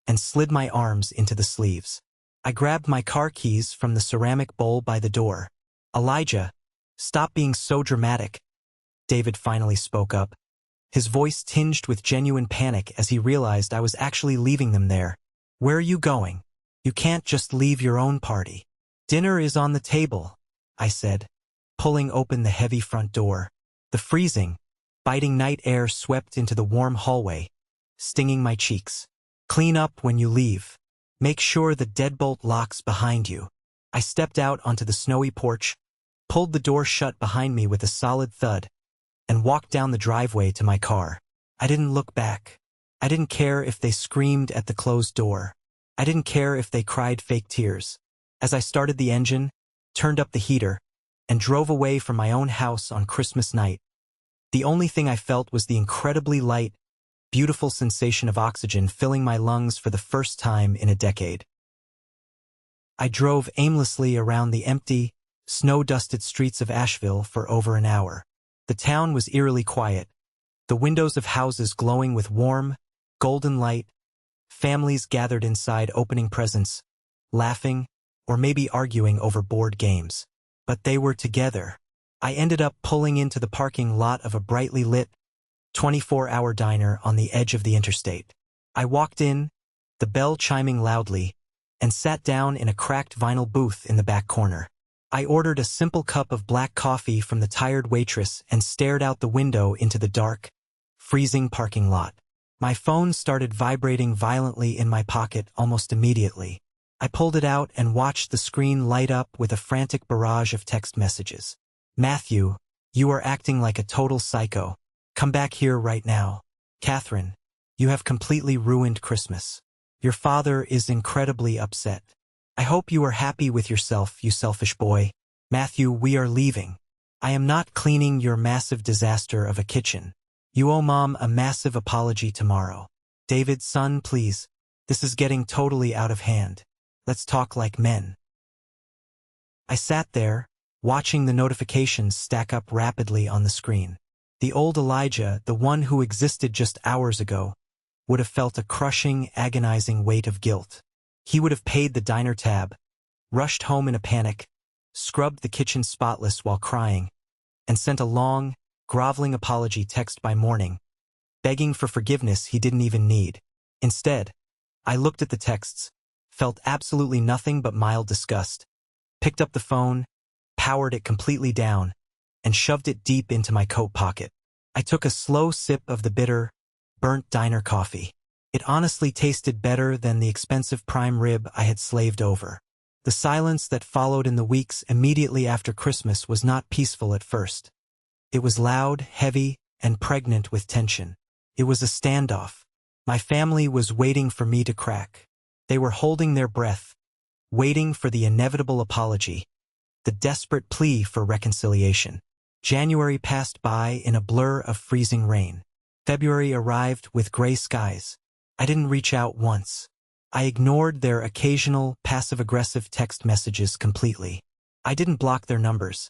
and slid my arms into the sleeves. I grabbed my car keys from the ceramic bowl by the door. "Elijah, stop being so dramatic," David finally spoke up, his voice tinged with genuine panic as he realized I was actually leaving them there. "Where are you going? You can't just leave your own party." "Dinner is on the table," I said, pulling open the heavy front door. The freezing, biting night air swept into the warm hallway, stinging my cheeks. "Clean up when you leave. Make sure the deadbolt locks behind you." I stepped out onto the snowy porch, pulled the door shut behind me with a solid thud, and walked down the driveway to my car. I didn't look back. I didn't care if they screamed at the closed door. I didn't care if they cried fake tears. As I started the engine, turned up the heater, and drove away from my own house on Christmas night, the only thing I felt was the incredibly light, beautiful sensation of oxygen filling my lungs for the first time in a decade. I drove aimlessly around the empty, snow-dusted streets of Asheville for over an hour. The town was eerily quiet, the windows of houses glowing with warm, golden light, families gathered inside opening presents, laughing, or maybe arguing over board games. But they were together. I ended up pulling into the parking lot of a brightly lit, 24-hour diner on the edge of the interstate. I walked in, the bell chiming loudly, and sat down in a cracked vinyl booth in the back corner. I ordered a simple cup of black coffee from the tired waitress and stared out the window into the dark, freezing parking lot. My phone started vibrating violently in my pocket almost immediately. I pulled it out and watched the screen light up with a frantic barrage of text messages. Matthew, you are acting like a total psycho. Come back here right now. Catherine, you have completely ruined Christmas. Your father is incredibly upset. I hope you are happy with yourself, you selfish boy. Matthew, we are leaving. I am not cleaning your massive disaster of a kitchen. You owe Mom a massive apology tomorrow. David, son, please. This is getting totally out of hand. Let's talk like men. I sat there, watching the notifications stack up rapidly on the screen. The old Elijah, the one who existed just hours ago, would have felt a crushing, agonizing weight of guilt. He would have paid the diner tab, rushed home in a panic, scrubbed the kitchen spotless while crying, and sent a long, groveling apology text by morning, begging for forgiveness he didn't even need. Instead, I looked at the texts, felt absolutely nothing but mild disgust, picked up the phone, powered it completely down, and shoved it deep into my coat pocket. I took a slow sip of the bitter, burnt diner coffee. It honestly tasted better than the expensive prime rib I had slaved over. The silence that followed in the weeks immediately after Christmas was not peaceful at first. It was loud, heavy, and pregnant with tension. It was a standoff. My family was waiting for me to crack. They were holding their breath, waiting for the inevitable apology, the desperate plea for reconciliation. January passed by in a blur of freezing rain. February arrived with gray skies. I didn't reach out once. I ignored their occasional passive-aggressive text messages completely. I didn't block their numbers.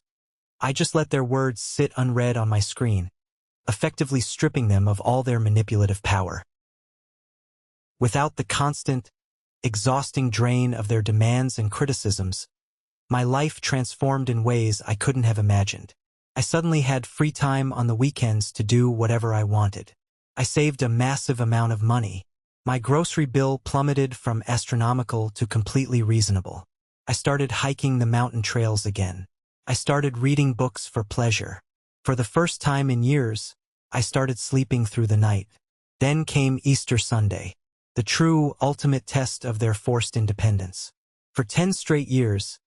I just let their words sit unread on my screen, effectively stripping them of all their manipulative power. Without the constant, exhausting drain of their demands and criticisms, my life transformed in ways I couldn't have imagined. I suddenly had free time on the weekends to do whatever I wanted. I saved a massive amount of money. My grocery bill plummeted from astronomical to completely reasonable. I started hiking the mountain trails again. I started reading books for pleasure. For the first time in years, I started sleeping through the night. Then came Easter Sunday, the true ultimate test of their forced independence. For 10 straight years,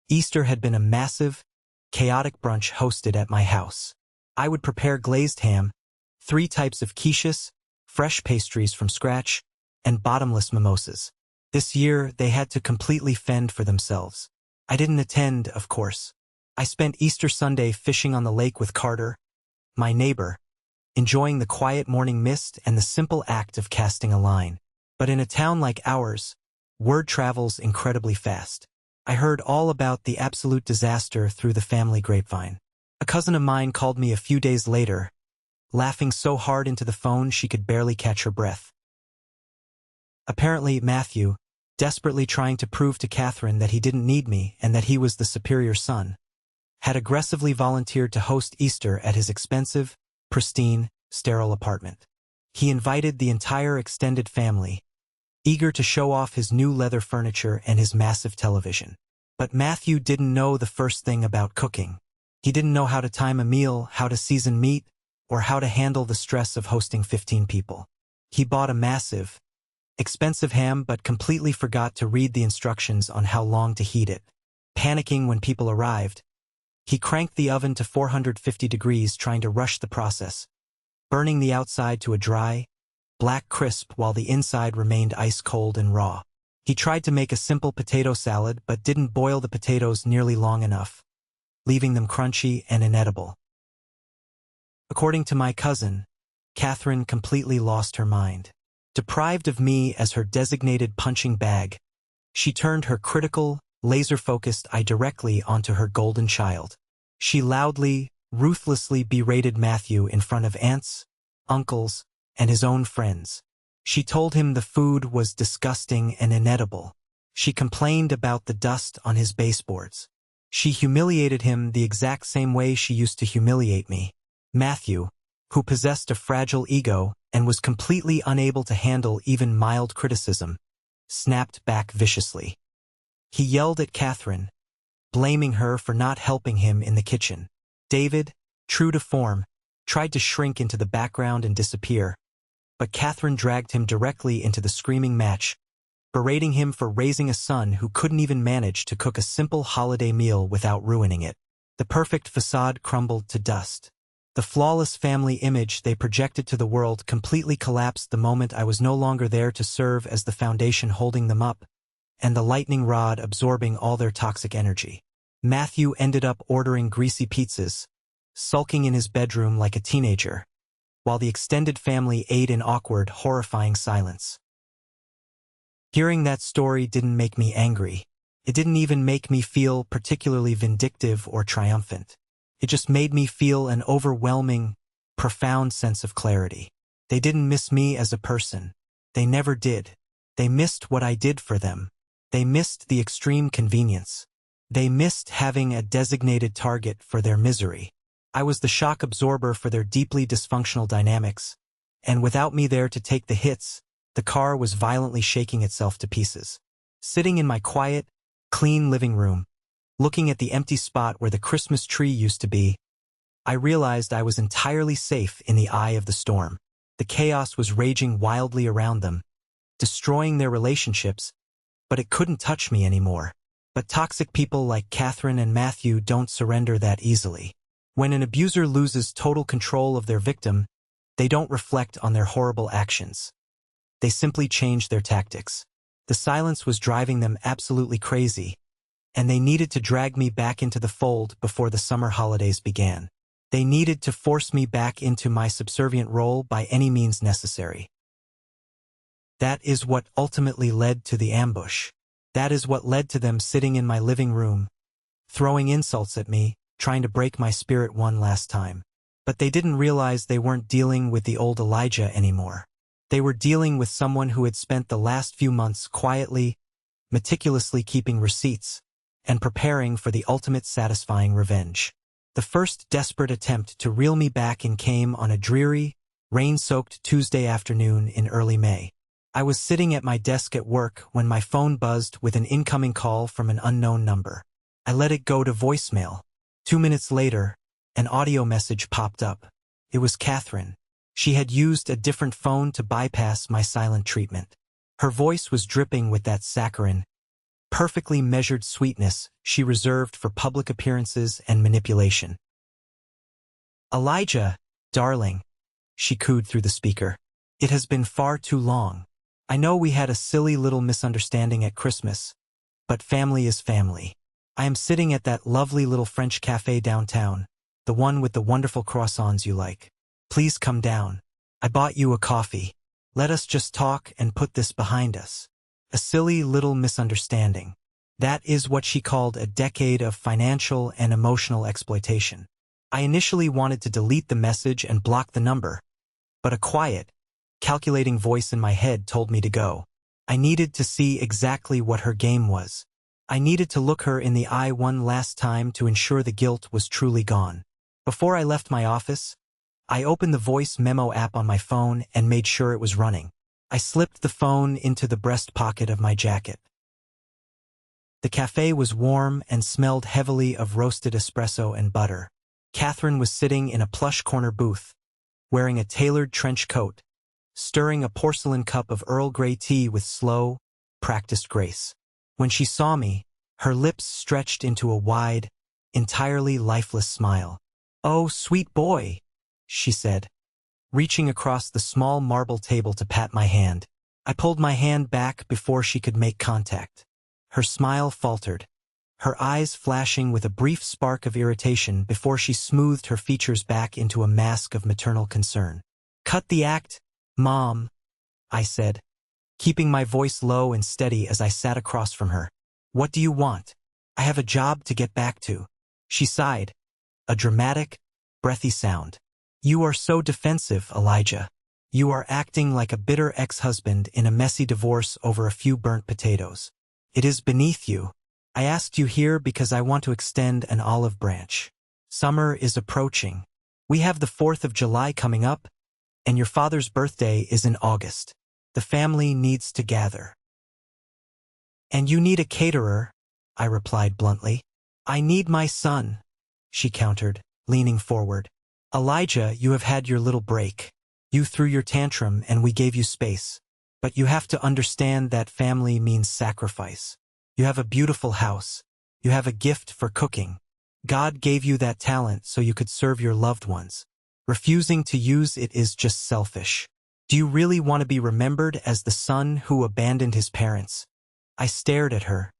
Easter had been a massive, chaotic brunch hosted at my house. I would prepare glazed ham, 3 types of quiches, fresh pastries from scratch, and bottomless mimosas. This year, they had to completely fend for themselves. I didn't attend, of course. I spent Easter Sunday fishing on the lake with Carter, my neighbor, enjoying the quiet morning mist and the simple act of casting a line. But in a town like ours, word travels incredibly fast. I heard all about the absolute disaster through the family grapevine. A cousin of mine called me a few days later, laughing so hard into the phone she could barely catch her breath. Apparently, Matthew, desperately trying to prove to Catherine that he didn't need me and that he was the superior son, had aggressively volunteered to host Easter at his expensive, pristine, sterile apartment. He invited the entire extended family, eager to show off his new leather furniture and his massive television. But Matthew didn't know the first thing about cooking. He didn't know how to time a meal, how to season meat, or how to handle the stress of hosting 15 people. He bought a massive, expensive ham but completely forgot to read the instructions on how long to heat it. panicking when people arrived. He cranked the oven to 450 degrees trying to rush the process, burning the outside to a dry, black crisp while the inside remained ice-cold and raw. He tried to make a simple potato salad but didn't boil the potatoes nearly long enough, leaving them crunchy and inedible. According to my cousin, Catherine completely lost her mind. Deprived of me as her designated punching bag, she turned her critical, laser-focused eye directly onto her golden child. She loudly, ruthlessly berated Matthew in front of aunts, uncles, and his own friends. She told him the food was disgusting and inedible. She complained about the dust on his baseboards. She humiliated him the exact same way she used to humiliate me. Matthew, who possessed a fragile ego and was completely unable to handle even mild criticism, snapped back viciously. He yelled at Catherine, blaming her for not helping him in the kitchen. David, true to form, tried to shrink into the background and disappear, but Catherine dragged him directly into the screaming match, berating him for raising a son who couldn't even manage to cook a simple holiday meal without ruining it. The perfect facade crumbled to dust. The flawless family image they projected to the world completely collapsed the moment I was no longer there to serve as the foundation holding them up, and the lightning rod absorbing all their toxic energy. Matthew ended up ordering greasy pizzas, sulking in his bedroom like a teenager, while the extended family ate in awkward, horrifying silence. Hearing that story didn't make me angry. It didn't even make me feel particularly vindictive or triumphant. It just made me feel an overwhelming, profound sense of clarity. They didn't miss me as a person. They never did. They missed what I did for them. They missed the extreme convenience. They missed having a designated target for their misery. I was the shock absorber for their deeply dysfunctional dynamics, and without me there to take the hits, the car was violently shaking itself to pieces. Sitting in my quiet, clean living room, looking at the empty spot where the Christmas tree used to be, I realized I was entirely safe in the eye of the storm. The chaos was raging wildly around them, destroying their relationships, but it couldn't touch me anymore. But toxic people like Catherine and Matthew don't surrender that easily. When an abuser loses total control of their victim, they don't reflect on their horrible actions. They simply change their tactics. The silence was driving them absolutely crazy, and they needed to drag me back into the fold before the summer holidays began. They needed to force me back into my subservient role by any means necessary. That is what ultimately led to the ambush. That is what led to them sitting in my living room, throwing insults at me, trying to break my spirit one last time. But they didn't realize they weren't dealing with the old Elijah anymore. They were dealing with someone who had spent the last few months quietly, meticulously keeping receipts, and preparing for the ultimate satisfying revenge. The first desperate attempt to reel me back in came on a dreary, rain-soaked Tuesday afternoon in early May. I was sitting at my desk at work when my phone buzzed with an incoming call from an unknown number. I let it go to voicemail. 2 minutes later, an audio message popped up. It was Catherine. She had used a different phone to bypass my silent treatment. Her voice was dripping with that saccharine, perfectly measured sweetness she reserved for public appearances and manipulation. "Elijah, darling," she cooed through the speaker. "It has been far too long. I know we had a silly little misunderstanding at Christmas, but family is family. I am sitting at that lovely little French cafe downtown, the one with the wonderful croissants you like. Please come down. I bought you a coffee. Let us just talk and put this behind us." A silly little misunderstanding. That is what she called a decade of financial and emotional exploitation. I initially wanted to delete the message and block the number, but a quiet, calculating voice in my head told me to go. I needed to see exactly what her game was. I needed to look her in the eye one last time to ensure the guilt was truly gone. Before I left my office, I opened the voice memo app on my phone and made sure it was running. I slipped the phone into the breast pocket of my jacket. The cafe was warm and smelled heavily of roasted espresso and butter. Catherine was sitting in a plush corner booth, wearing a tailored trench coat, stirring a porcelain cup of Earl Grey tea with slow, practiced grace. When she saw me, Her lips stretched into a wide, entirely lifeless smile. "Oh, sweet boy," she said, reaching across the small marble table to pat my hand. I pulled my hand back before she could make contact. Her smile faltered, her eyes flashing with a brief spark of irritation before she smoothed her features back into a mask of maternal concern. "Cut the act, Mom," I said, keeping my voice low and steady as I sat across from her. "What do you want? I have a job to get back to." She sighed, a dramatic, breathy sound. "You are so defensive, Elijah. You are acting like a bitter ex-husband in a messy divorce over a few burnt potatoes. It is beneath you. I asked you here because I want to extend an olive branch. Summer is approaching. We have the 4th of July coming up, and your father's birthday is in August. The family needs to gather." "And you need a caterer," I replied bluntly. "I need my son," she countered, leaning forward. "Elijah, you have had your little break. You threw your tantrum and we gave you space. But you have to understand that family means sacrifice. You have a beautiful house. You have a gift for cooking. God gave you that talent so you could serve your loved ones. Refusing to use it is just selfish. Do you really want to be remembered as the son who abandoned his parents?" I stared at her,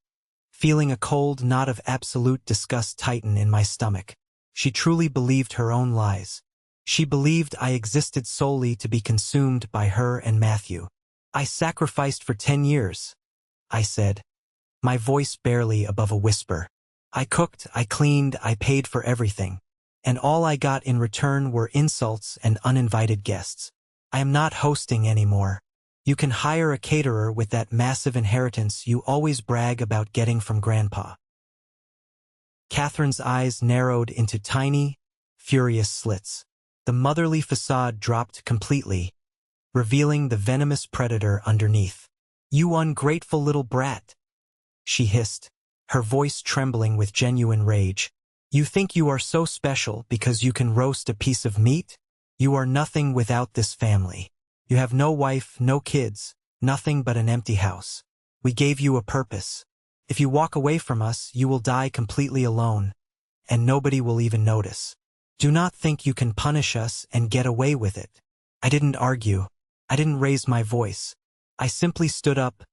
feeling a cold knot of absolute disgust tighten in my stomach. She truly believed her own lies. She believed I existed solely to be consumed by her and Matthew. "I sacrificed for 10 years, I said, my voice barely above a whisper. "I cooked, I cleaned, I paid for everything. And all I got in return were insults and uninvited guests. I am not hosting anymore. You can hire a caterer with that massive inheritance you always brag about getting from Grandpa." Catherine's eyes narrowed into tiny, furious slits. The motherly facade dropped completely, revealing the venomous predator underneath. "You ungrateful little brat," she hissed, her voice trembling with genuine rage. "You think you are so special because you can roast a piece of meat? You are nothing without this family. You have no wife, no kids, nothing but an empty house. We gave you a purpose. If you walk away from us, you will die completely alone, and nobody will even notice. Do not think you can punish us and get away with it." I didn't argue. I didn't raise my voice. I simply stood up,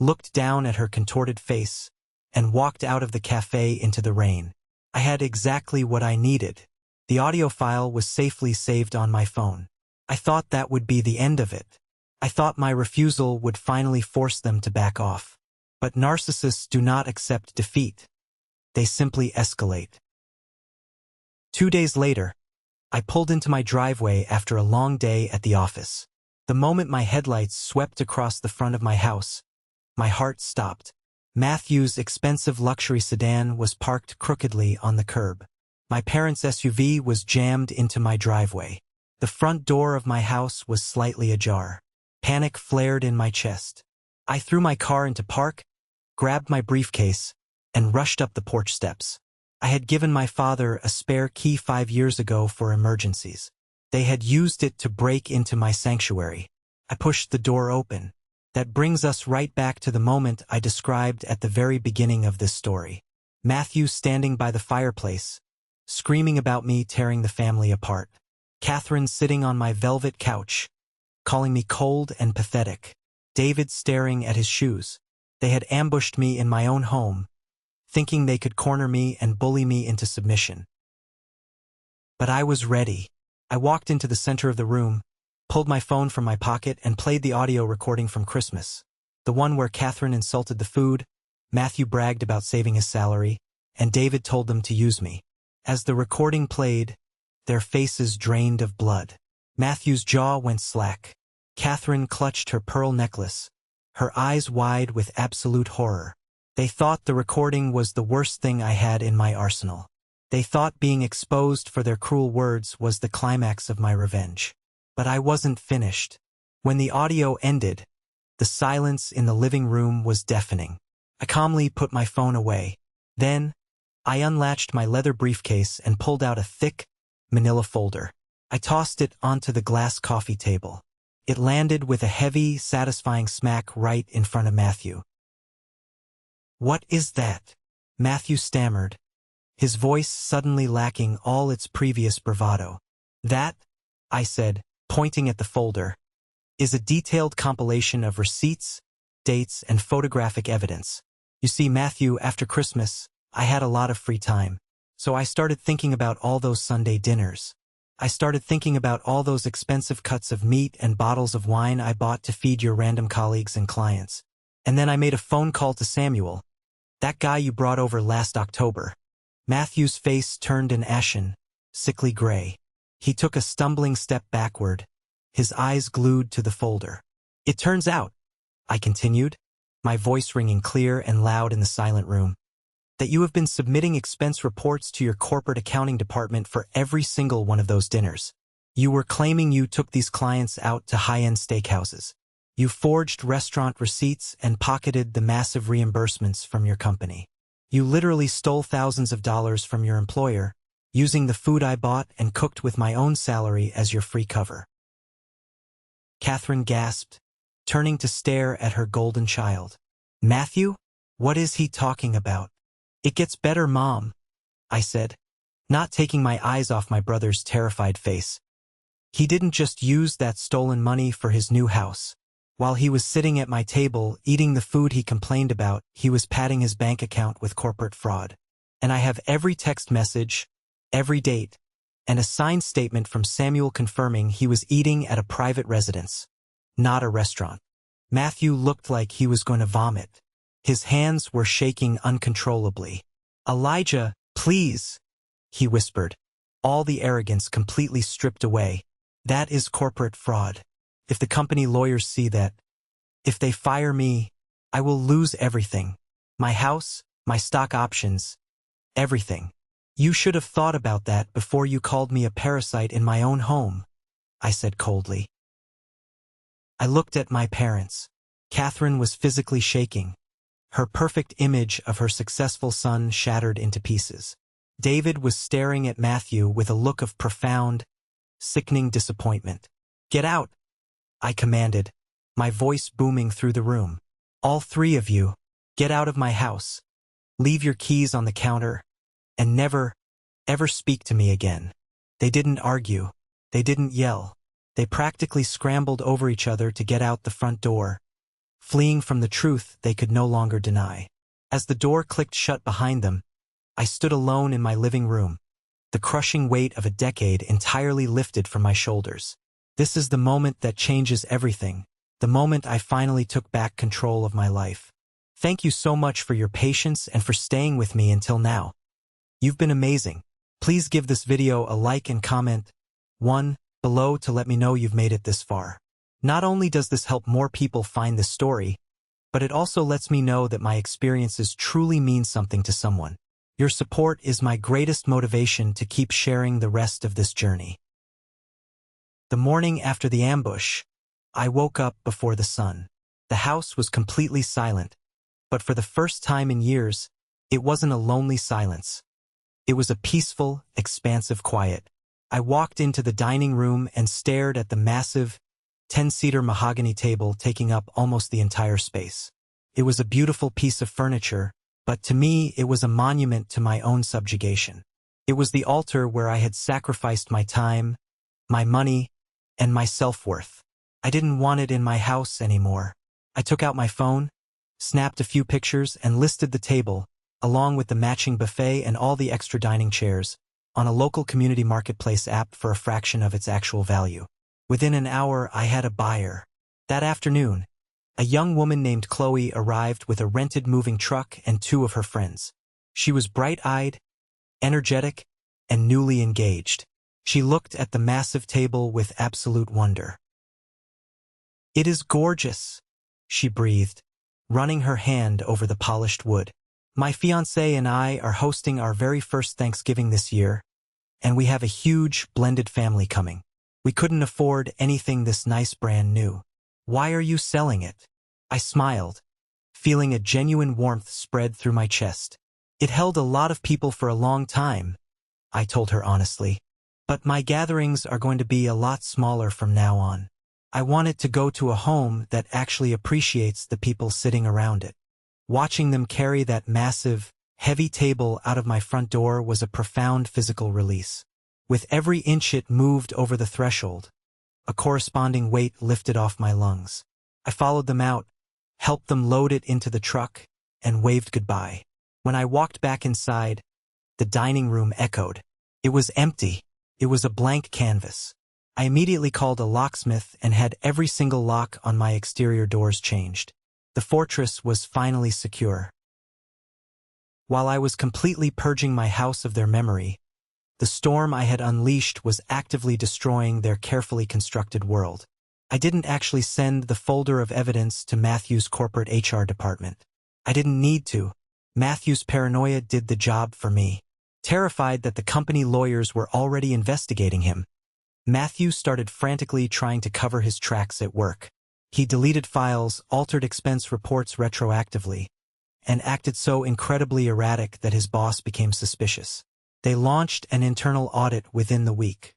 looked down at her contorted face, and walked out of the cafe into the rain. I had exactly what I needed. The audio file was safely saved on my phone. I thought that would be the end of it. I thought my refusal would finally force them to back off. But narcissists do not accept defeat. They simply escalate. 2 days later, I pulled into my driveway after a long day at the office. The moment my headlights swept across the front of my house, my heart stopped. Matthew's expensive luxury sedan was parked crookedly on the curb. My parents' SUV was jammed into my driveway. The front door of my house was slightly ajar. Panic flared in my chest. I threw my car into park, grabbed my briefcase, and rushed up the porch steps. I had given my father a spare key 5 years ago for emergencies. They had used it to break into my sanctuary. I pushed the door open. That brings us right back to the moment I described at the very beginning of this story. Matthew standing by the fireplace, screaming about me tearing the family apart. Catherine sitting on my velvet couch, calling me cold and pathetic. David staring at his shoes. They had ambushed me in my own home, thinking they could corner me and bully me into submission. But I was ready. I walked into the center of the room, pulled my phone from my pocket, and played the audio recording from Christmas. The one where Catherine insulted the food, Matthew bragged about saving his salary, and David told them to use me. As the recording played, their faces drained of blood. Matthew's jaw went slack. Catherine clutched her pearl necklace, her eyes wide with absolute horror. They thought the recording was the worst thing I had in my arsenal. They thought being exposed for their cruel words was the climax of my revenge. But I wasn't finished. When the audio ended, the silence in the living room was deafening. I calmly put my phone away. Then, I unlatched my leather briefcase and pulled out a thick, manila folder. I tossed it onto the glass coffee table. It landed with a heavy, satisfying smack right in front of Matthew. "What is that?" Matthew stammered, his voice suddenly lacking all its previous bravado. That, I said, pointing at the folder, is a detailed compilation of receipts, dates, and photographic evidence. You see, Matthew, after Christmas, I had a lot of free time. So I started thinking about all those Sunday dinners. I started thinking about all those expensive cuts of meat and bottles of wine I bought to feed your random colleagues and clients. And then I made a phone call to Samuel, that guy you brought over last October. Matthew's face turned an ashen, sickly gray. He took a stumbling step backward, his eyes glued to the folder. It turns out, I continued, my voice ringing clear and loud in the silent room, that you have been submitting expense reports to your corporate accounting department for every single one of those dinners. You were claiming you took these clients out to high-end steakhouses. You forged restaurant receipts and pocketed the massive reimbursements from your company. You literally stole thousands of dollars from your employer, using the food I bought and cooked with my own salary as your free cover. Catherine gasped, turning to stare at her golden child. Matthew? What is he talking about? It gets better, Mom, I said, not taking my eyes off my brother's terrified face. He didn't just use that stolen money for his new house. While he was sitting at my table, eating the food he complained about, he was padding his bank account with corporate fraud. And I have every text message, every date, and a signed statement from Samuel confirming he was eating at a private residence, not a restaurant. Matthew looked like he was going to vomit. His hands were shaking uncontrollably. Elijah, please, he whispered, all the arrogance completely stripped away. That is corporate fraud. If the company lawyers see that, if they fire me, I will lose everything. My house, my stock options, everything. You should have thought about that before you called me a parasite in my own home, I said coldly. I looked at my parents. Catherine was physically shaking, her perfect image of her successful son shattered into pieces. David was staring at Matthew with a look of profound, sickening disappointment. Get out, I commanded, my voice booming through the room. All three of you, get out of my house. Leave your keys on the counter, and never, ever speak to me again. They didn't argue. They didn't yell. They practically scrambled over each other to get out the front door, fleeing from the truth they could no longer deny. As the door clicked shut behind them, I stood alone in my living room, the crushing weight of a decade entirely lifted from my shoulders. This is the moment that changes everything, the moment I finally took back control of my life. Thank you so much for your patience and for staying with me until now. You've been amazing. Please give this video a like and comment one below to let me know you've made it this far. Not only does this help more people find this story, but it also lets me know that my experiences truly mean something to someone. Your support is my greatest motivation to keep sharing the rest of this journey. The morning after the ambush, I woke up before the sun. The house was completely silent, but for the first time in years, it wasn't a lonely silence. It was a peaceful, expansive quiet. I walked into the dining room and stared at the massive, 10-seater mahogany table taking up almost the entire space. It was a beautiful piece of furniture, but to me it was a monument to my own subjugation. It was the altar where I had sacrificed my time, my money, and my self-worth. I didn't want it in my house anymore. I took out my phone, snapped a few pictures, and listed the table, along with the matching buffet and all the extra dining chairs, on a local community marketplace app for a fraction of its actual value. Within an hour, I had a buyer. That afternoon, a young woman named Chloe arrived with a rented moving truck and two of her friends. She was bright-eyed, energetic, and newly engaged. She looked at the massive table with absolute wonder. "It is gorgeous," she breathed, running her hand over the polished wood. "My fiancé and I are hosting our very first Thanksgiving this year, and we have a huge, blended family coming. We couldn't afford anything this nice brand new. Why are you selling it?" I smiled, feeling a genuine warmth spread through my chest. "It held a lot of people for a long time," I told her honestly. "But my gatherings are going to be a lot smaller from now on. I want it to go to a home that actually appreciates the people sitting around it. Watching them carry that massive, heavy table out of my front door was a profound physical release. With every inch it moved over the threshold, a corresponding weight lifted off my lungs. I followed them out, helped them load it into the truck, and waved goodbye. When I walked back inside, the dining room echoed. It was empty. It was a blank canvas. I immediately called a locksmith and had every single lock on my exterior doors changed. The fortress was finally secure. While I was completely purging my house of their memory, the storm I had unleashed was actively destroying their carefully constructed world. I didn't actually send the folder of evidence to Matthew's corporate HR department. I didn't need to. Matthew's paranoia did the job for me. Terrified that the company lawyers were already investigating him, Matthew started frantically trying to cover his tracks at work. He deleted files, altered expense reports retroactively, and acted so incredibly erratic that his boss became suspicious. They launched an internal audit within the week.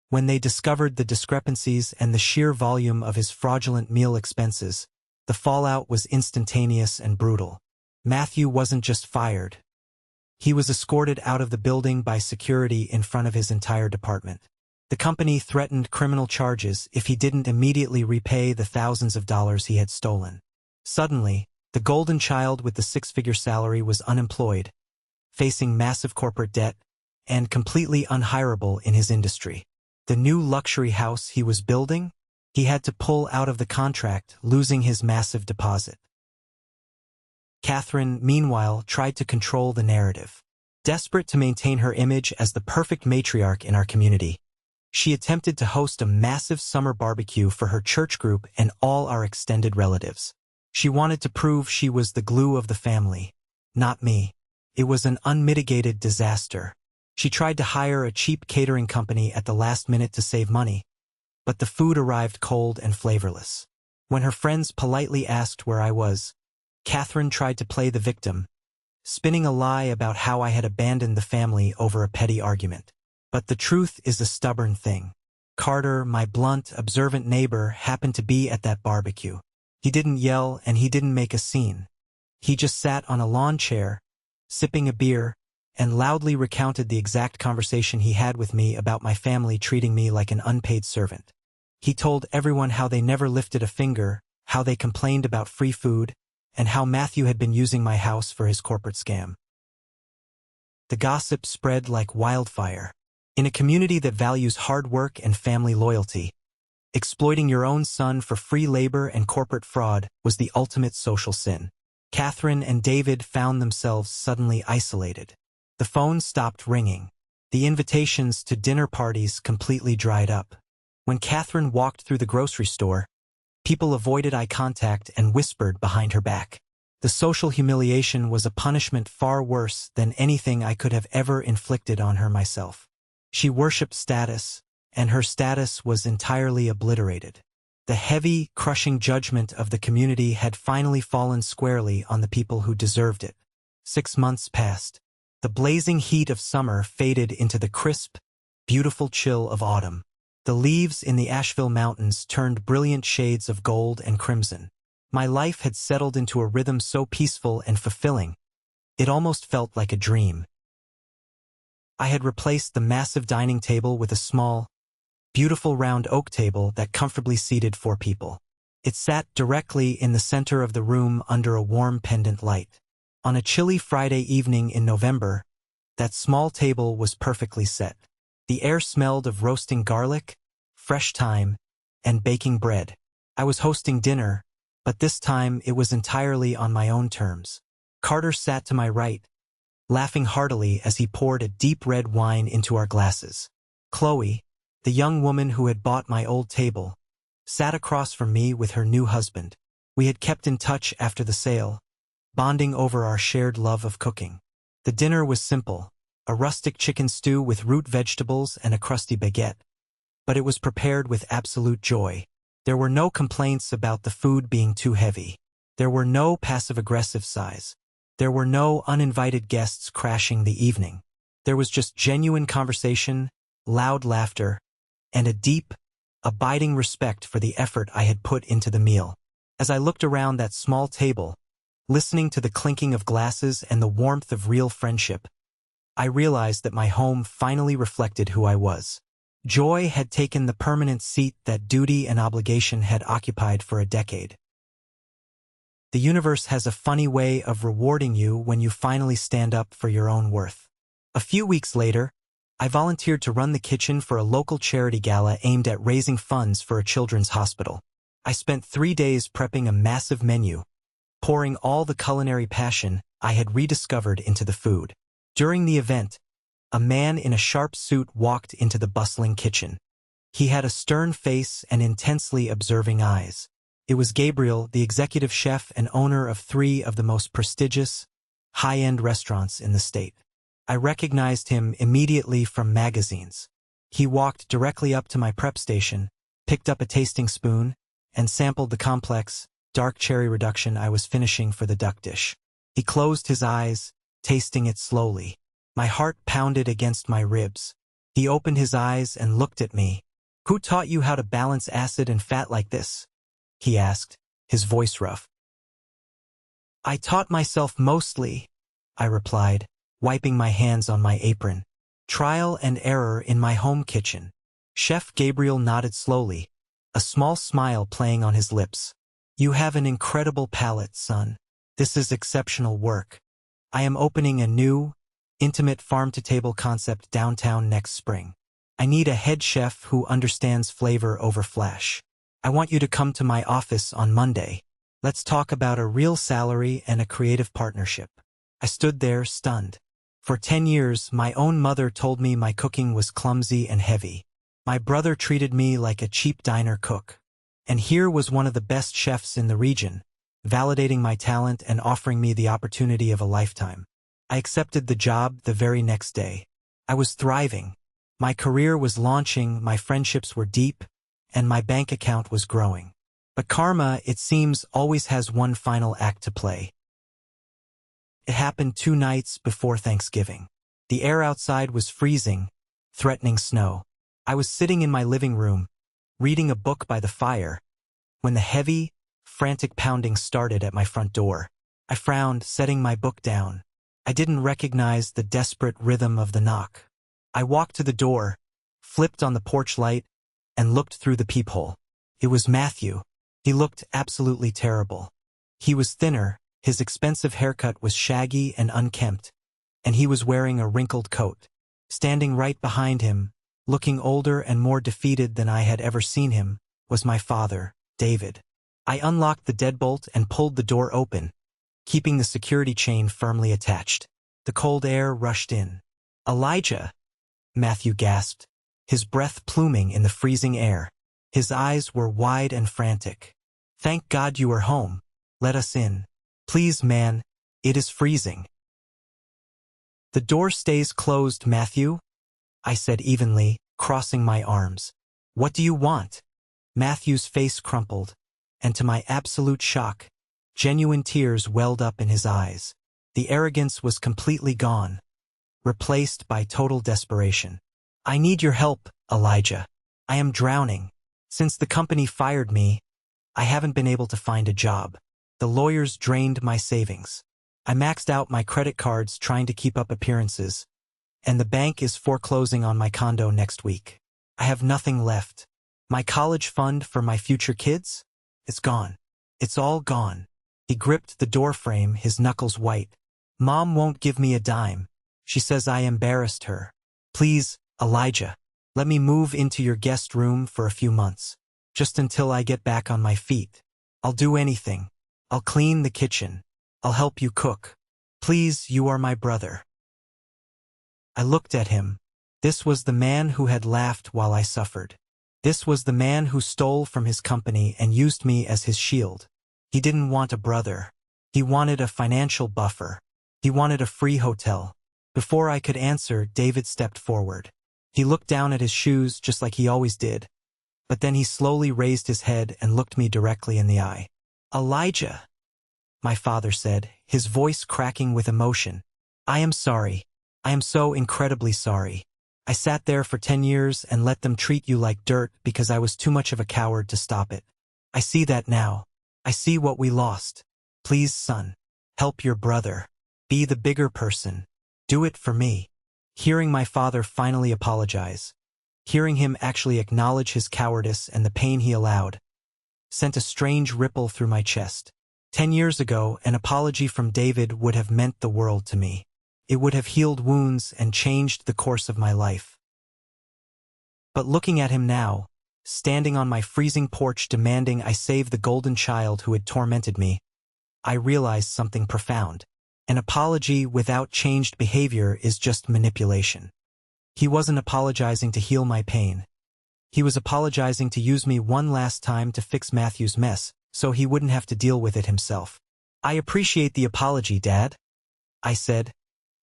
When they discovered the discrepancies and the sheer volume of his fraudulent meal expenses, the fallout was instantaneous and brutal. Matthew wasn't just fired. He was escorted out of the building by security in front of his entire department. The company threatened criminal charges if he didn't immediately repay the thousands of dollars he had stolen. Suddenly, the golden child with the six-figure salary was unemployed, facing massive corporate debt, and completely unhireable in his industry. The new luxury house he was building, he had to pull out of the contract, losing his massive deposit. Catherine, meanwhile, tried to control the narrative. Desperate to maintain her image as the perfect matriarch in our community, she attempted to host a massive summer barbecue for her church group and all our extended relatives. She wanted to prove she was the glue of the family, not me. It was an unmitigated disaster. She tried to hire a cheap catering company at the last minute to save money, but the food arrived cold and flavorless. When her friends politely asked where I was, Catherine tried to play the victim, spinning a lie about how I had abandoned the family over a petty argument. But the truth is a stubborn thing. Carter, my blunt, observant neighbor, happened to be at that barbecue. He didn't yell and he didn't make a scene. He just sat on a lawn chair, sipping a beer, and loudly recounted the exact conversation he had with me about my family treating me like an unpaid servant. He told everyone how they never lifted a finger, how they complained about free food, and how Matthew had been using my house for his corporate scam. The gossip spread like wildfire. In a community that values hard work and family loyalty, exploiting your own son for free labor and corporate fraud was the ultimate social sin. Catherine and David found themselves suddenly isolated. The phone stopped ringing. The invitations to dinner parties completely dried up. When Catherine walked through the grocery store, people avoided eye contact and whispered behind her back. The social humiliation was a punishment far worse than anything I could have ever inflicted on her myself. She worshipped status, and her status was entirely obliterated. The heavy, crushing judgment of the community had finally fallen squarely on the people who deserved it. 6 months passed. The blazing heat of summer faded into the crisp, beautiful chill of autumn. The leaves in the Asheville Mountains turned brilliant shades of gold and crimson. My life had settled into a rhythm so peaceful and fulfilling, it almost felt like a dream. I had replaced the massive dining table with a small, beautiful round oak table that comfortably seated 4 people. It sat directly in the center of the room under a warm pendant light. On a chilly Friday evening in November, that small table was perfectly set. The air smelled of roasting garlic, fresh thyme, and baking bread. I was hosting dinner, but this time it was entirely on my own terms. Carter sat to my right, laughing heartily as he poured a deep red wine into our glasses. Chloe, the young woman who had bought my old table, sat across from me with her new husband. We had kept in touch after the sale, bonding over our shared love of cooking. The dinner was simple, a rustic chicken stew with root vegetables and a crusty baguette. But it was prepared with absolute joy. There were no complaints about the food being too heavy. There were no passive-aggressive sighs. There were no uninvited guests crashing the evening. There was just genuine conversation, loud laughter, and a deep, abiding respect for the effort I had put into the meal. As I looked around that small table, Listening to the clinking of glasses and the warmth of real friendship, I realized that my home finally reflected who I was. Joy had taken the permanent seat that duty and obligation had occupied for a decade. The universe has a funny way of rewarding you when you finally stand up for your own worth. A few weeks later, I volunteered to run the kitchen for a local charity gala aimed at raising funds for a children's hospital. I spent 3 days prepping a massive menu, pouring all the culinary passion I had rediscovered into the food. During the event, a man in a sharp suit walked into the bustling kitchen. He had a stern face and intensely observing eyes. It was Gabriel, the executive chef and owner of 3 of the most prestigious, high-end restaurants in the state. I recognized him immediately from magazines. He walked directly up to my prep station, picked up a tasting spoon, and sampled the complex, dark cherry reduction I was finishing for the duck dish. He closed his eyes, tasting it slowly. My heart pounded against my ribs. He opened his eyes and looked at me. "Who taught you how to balance acid and fat like this?" he asked, his voice rough. "I taught myself mostly," I replied, wiping my hands on my apron. "Trial and error in my home kitchen." Chef Gabriel nodded slowly, a small smile playing on his lips. "You have an incredible palate, son. This is exceptional work. I am opening a new, intimate farm-to-table concept downtown next spring. I need a head chef who understands flavor over flash. I want you to come to my office on Monday. Let's talk about a real salary and a creative partnership." I stood there, stunned. For 10 years, my own mother told me my cooking was clumsy and heavy. My brother treated me like a cheap diner cook. And here was one of the best chefs in the region, validating my talent and offering me the opportunity of a lifetime. I accepted the job the very next day. I was thriving. My career was launching, my friendships were deep, and my bank account was growing. But karma, it seems, always has one final act to play. It happened 2 nights before Thanksgiving. The air outside was freezing, threatening snow. I was sitting in my living room, reading a book by the fire, when the heavy, frantic pounding started at my front door. I frowned, setting my book down. I didn't recognize the desperate rhythm of the knock. I walked to the door, flipped on the porch light, and looked through the peephole. It was Matthew. He looked absolutely terrible. He was thinner, his expensive haircut was shaggy and unkempt, and he was wearing a wrinkled coat. Standing right behind him, looking older and more defeated than I had ever seen him, was my father, David. I unlocked the deadbolt and pulled the door open, keeping the security chain firmly attached. The cold air rushed in. "Elijah," Matthew gasped, his breath pluming in the freezing air. His eyes were wide and frantic. "Thank God you are home. Let us in. Please, man, it is freezing." "The door stays closed, Matthew," I said evenly, crossing my arms. "What do you want?" Matthew's face crumpled, and to my absolute shock, genuine tears welled up in his eyes. The arrogance was completely gone, replaced by total desperation. "I need your help, Elijah. I am drowning. Since the company fired me, I haven't been able to find a job. The lawyers drained my savings. I maxed out my credit cards trying to keep up appearances, and the bank is foreclosing on my condo next week. I have nothing left. My college fund for my future kids? It's gone. It's all gone." He gripped the doorframe, his knuckles white. "Mom won't give me a dime. She says I embarrassed her. Please, Elijah, let me move into your guest room for a few months, just until I get back on my feet. I'll do anything. I'll clean the kitchen. I'll help you cook. Please, you are my brother." I looked at him. This was the man who had laughed while I suffered. This was the man who stole from his company and used me as his shield. He didn't want a brother. He wanted a financial buffer. He wanted a free hotel. Before I could answer, David stepped forward. He looked down at his shoes just like he always did, but then he slowly raised his head and looked me directly in the eye. "Elijah," my father said, his voice cracking with emotion. "I am sorry. I am so incredibly sorry. I sat there for 10 years and let them treat you like dirt because I was too much of a coward to stop it. I see that now. I see what we lost. Please, son, Help your brother. Be the bigger person. Do it for me. Hearing my father finally apologize, hearing him actually acknowledge his cowardice and the pain he allowed, sent a strange ripple through my chest. 10 years ago, an apology from David would have meant the world to me. It would have healed wounds and changed the course of my life. But looking at him now, standing on my freezing porch demanding I save the golden child who had tormented me, I realized something profound. An apology without changed behavior is just manipulation. He wasn't apologizing to heal my pain. He was apologizing to use me one last time to fix Matthew's mess, so he wouldn't have to deal with it himself. I appreciate the apology, Dad, I said,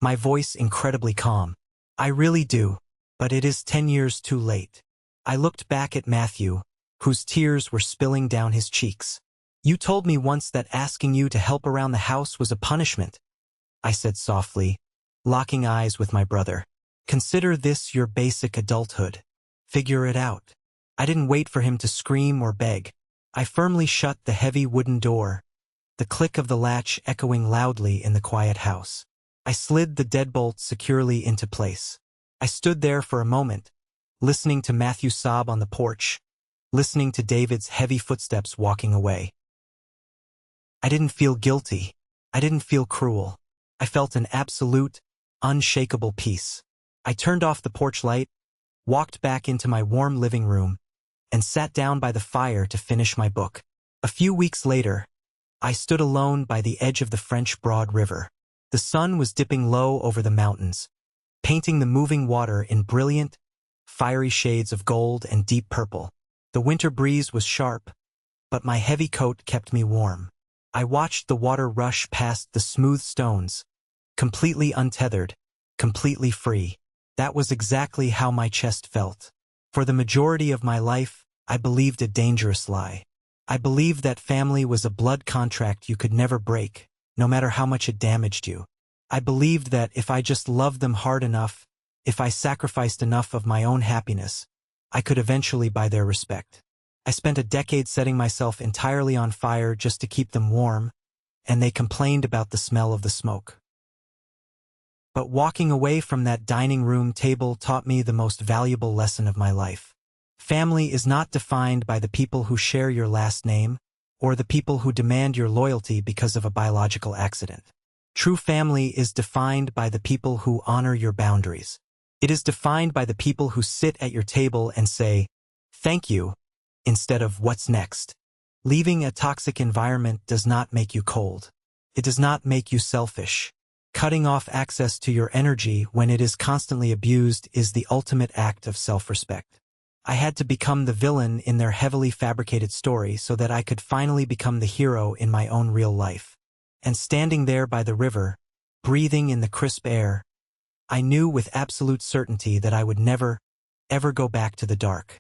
my voice incredibly calm. I really do, but it is 10 years too late. I looked back at Matthew, whose tears were spilling down his cheeks. You told me once that asking you to help around the house was a punishment, I said softly, locking eyes with my brother. Consider this your basic adulthood. Figure it out. I didn't wait for him to scream or beg. I firmly shut the heavy wooden door, the click of the latch echoing loudly in the quiet house. I slid the deadbolt securely into place. I stood there for a moment, listening to Matthew sob on the porch, listening to David's heavy footsteps walking away. I didn't feel guilty. I didn't feel cruel. I felt an absolute, unshakable peace. I turned off the porch light, walked back into my warm living room, and sat down by the fire to finish my book. A few weeks later, I stood alone by the edge of the French Broad River. The sun was dipping low over the mountains, painting the moving water in brilliant, fiery shades of gold and deep purple. The winter breeze was sharp, but my heavy coat kept me warm. I watched the water rush past the smooth stones, completely untethered, completely free. That was exactly how my chest felt. For the majority of my life, I believed a dangerous lie. I believed that family was a blood contract you could never break, no matter how much it damaged you. I believed that if I just loved them hard enough, if I sacrificed enough of my own happiness, I could eventually buy their respect. I spent a decade setting myself entirely on fire just to keep them warm, and they complained about the smell of the smoke. But walking away from that dining room table taught me the most valuable lesson of my life. Family is not defined by the people who share your last name, or the people who demand your loyalty because of a biological accident. True family is defined by the people who honor your boundaries. It is defined by the people who sit at your table and say, "Thank you," instead of "What's next?" Leaving a toxic environment does not make you cold. It does not make you selfish. Cutting off access to your energy when it is constantly abused is the ultimate act of self-respect. I had to become the villain in their heavily fabricated story so that I could finally become the hero in my own real life. And standing there by the river, breathing in the crisp air, I knew with absolute certainty that I would never, ever go back to the dark.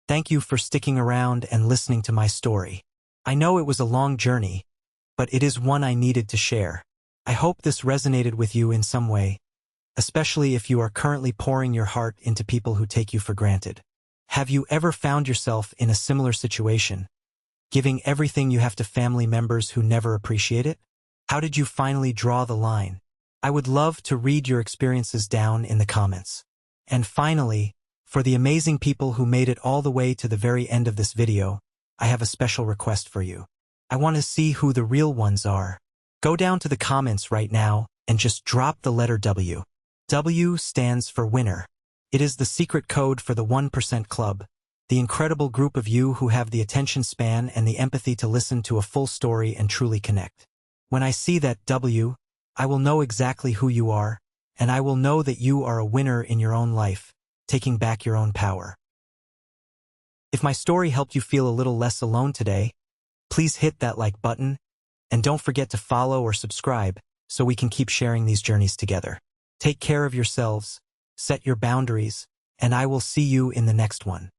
Thank you for sticking around and listening to my story. I know it was a long journey, but it is one I needed to share. I hope this resonated with you in some way, especially if you are currently pouring your heart into people who take you for granted. Have you ever found yourself in a similar situation, giving everything you have to family members who never appreciate it? How did you finally draw the line? I would love to read your experiences down in the comments. And finally, for the amazing people who made it all the way to the very end of this video, I have a special request for you. I want to see who the real ones are. Go down to the comments right now and just drop the letter W. W stands for winner. It is the secret code for the 1% Club, the incredible group of you who have the attention span and the empathy to listen to a full story and truly connect. When I see that W, I will know exactly who you are, and I will know that you are a winner in your own life, taking back your own power. If my story helped you feel a little less alone today, please hit that like button, and don't forget to follow or subscribe so we can keep sharing these journeys together. Take care of yourselves, set your boundaries, and I will see you in the next one.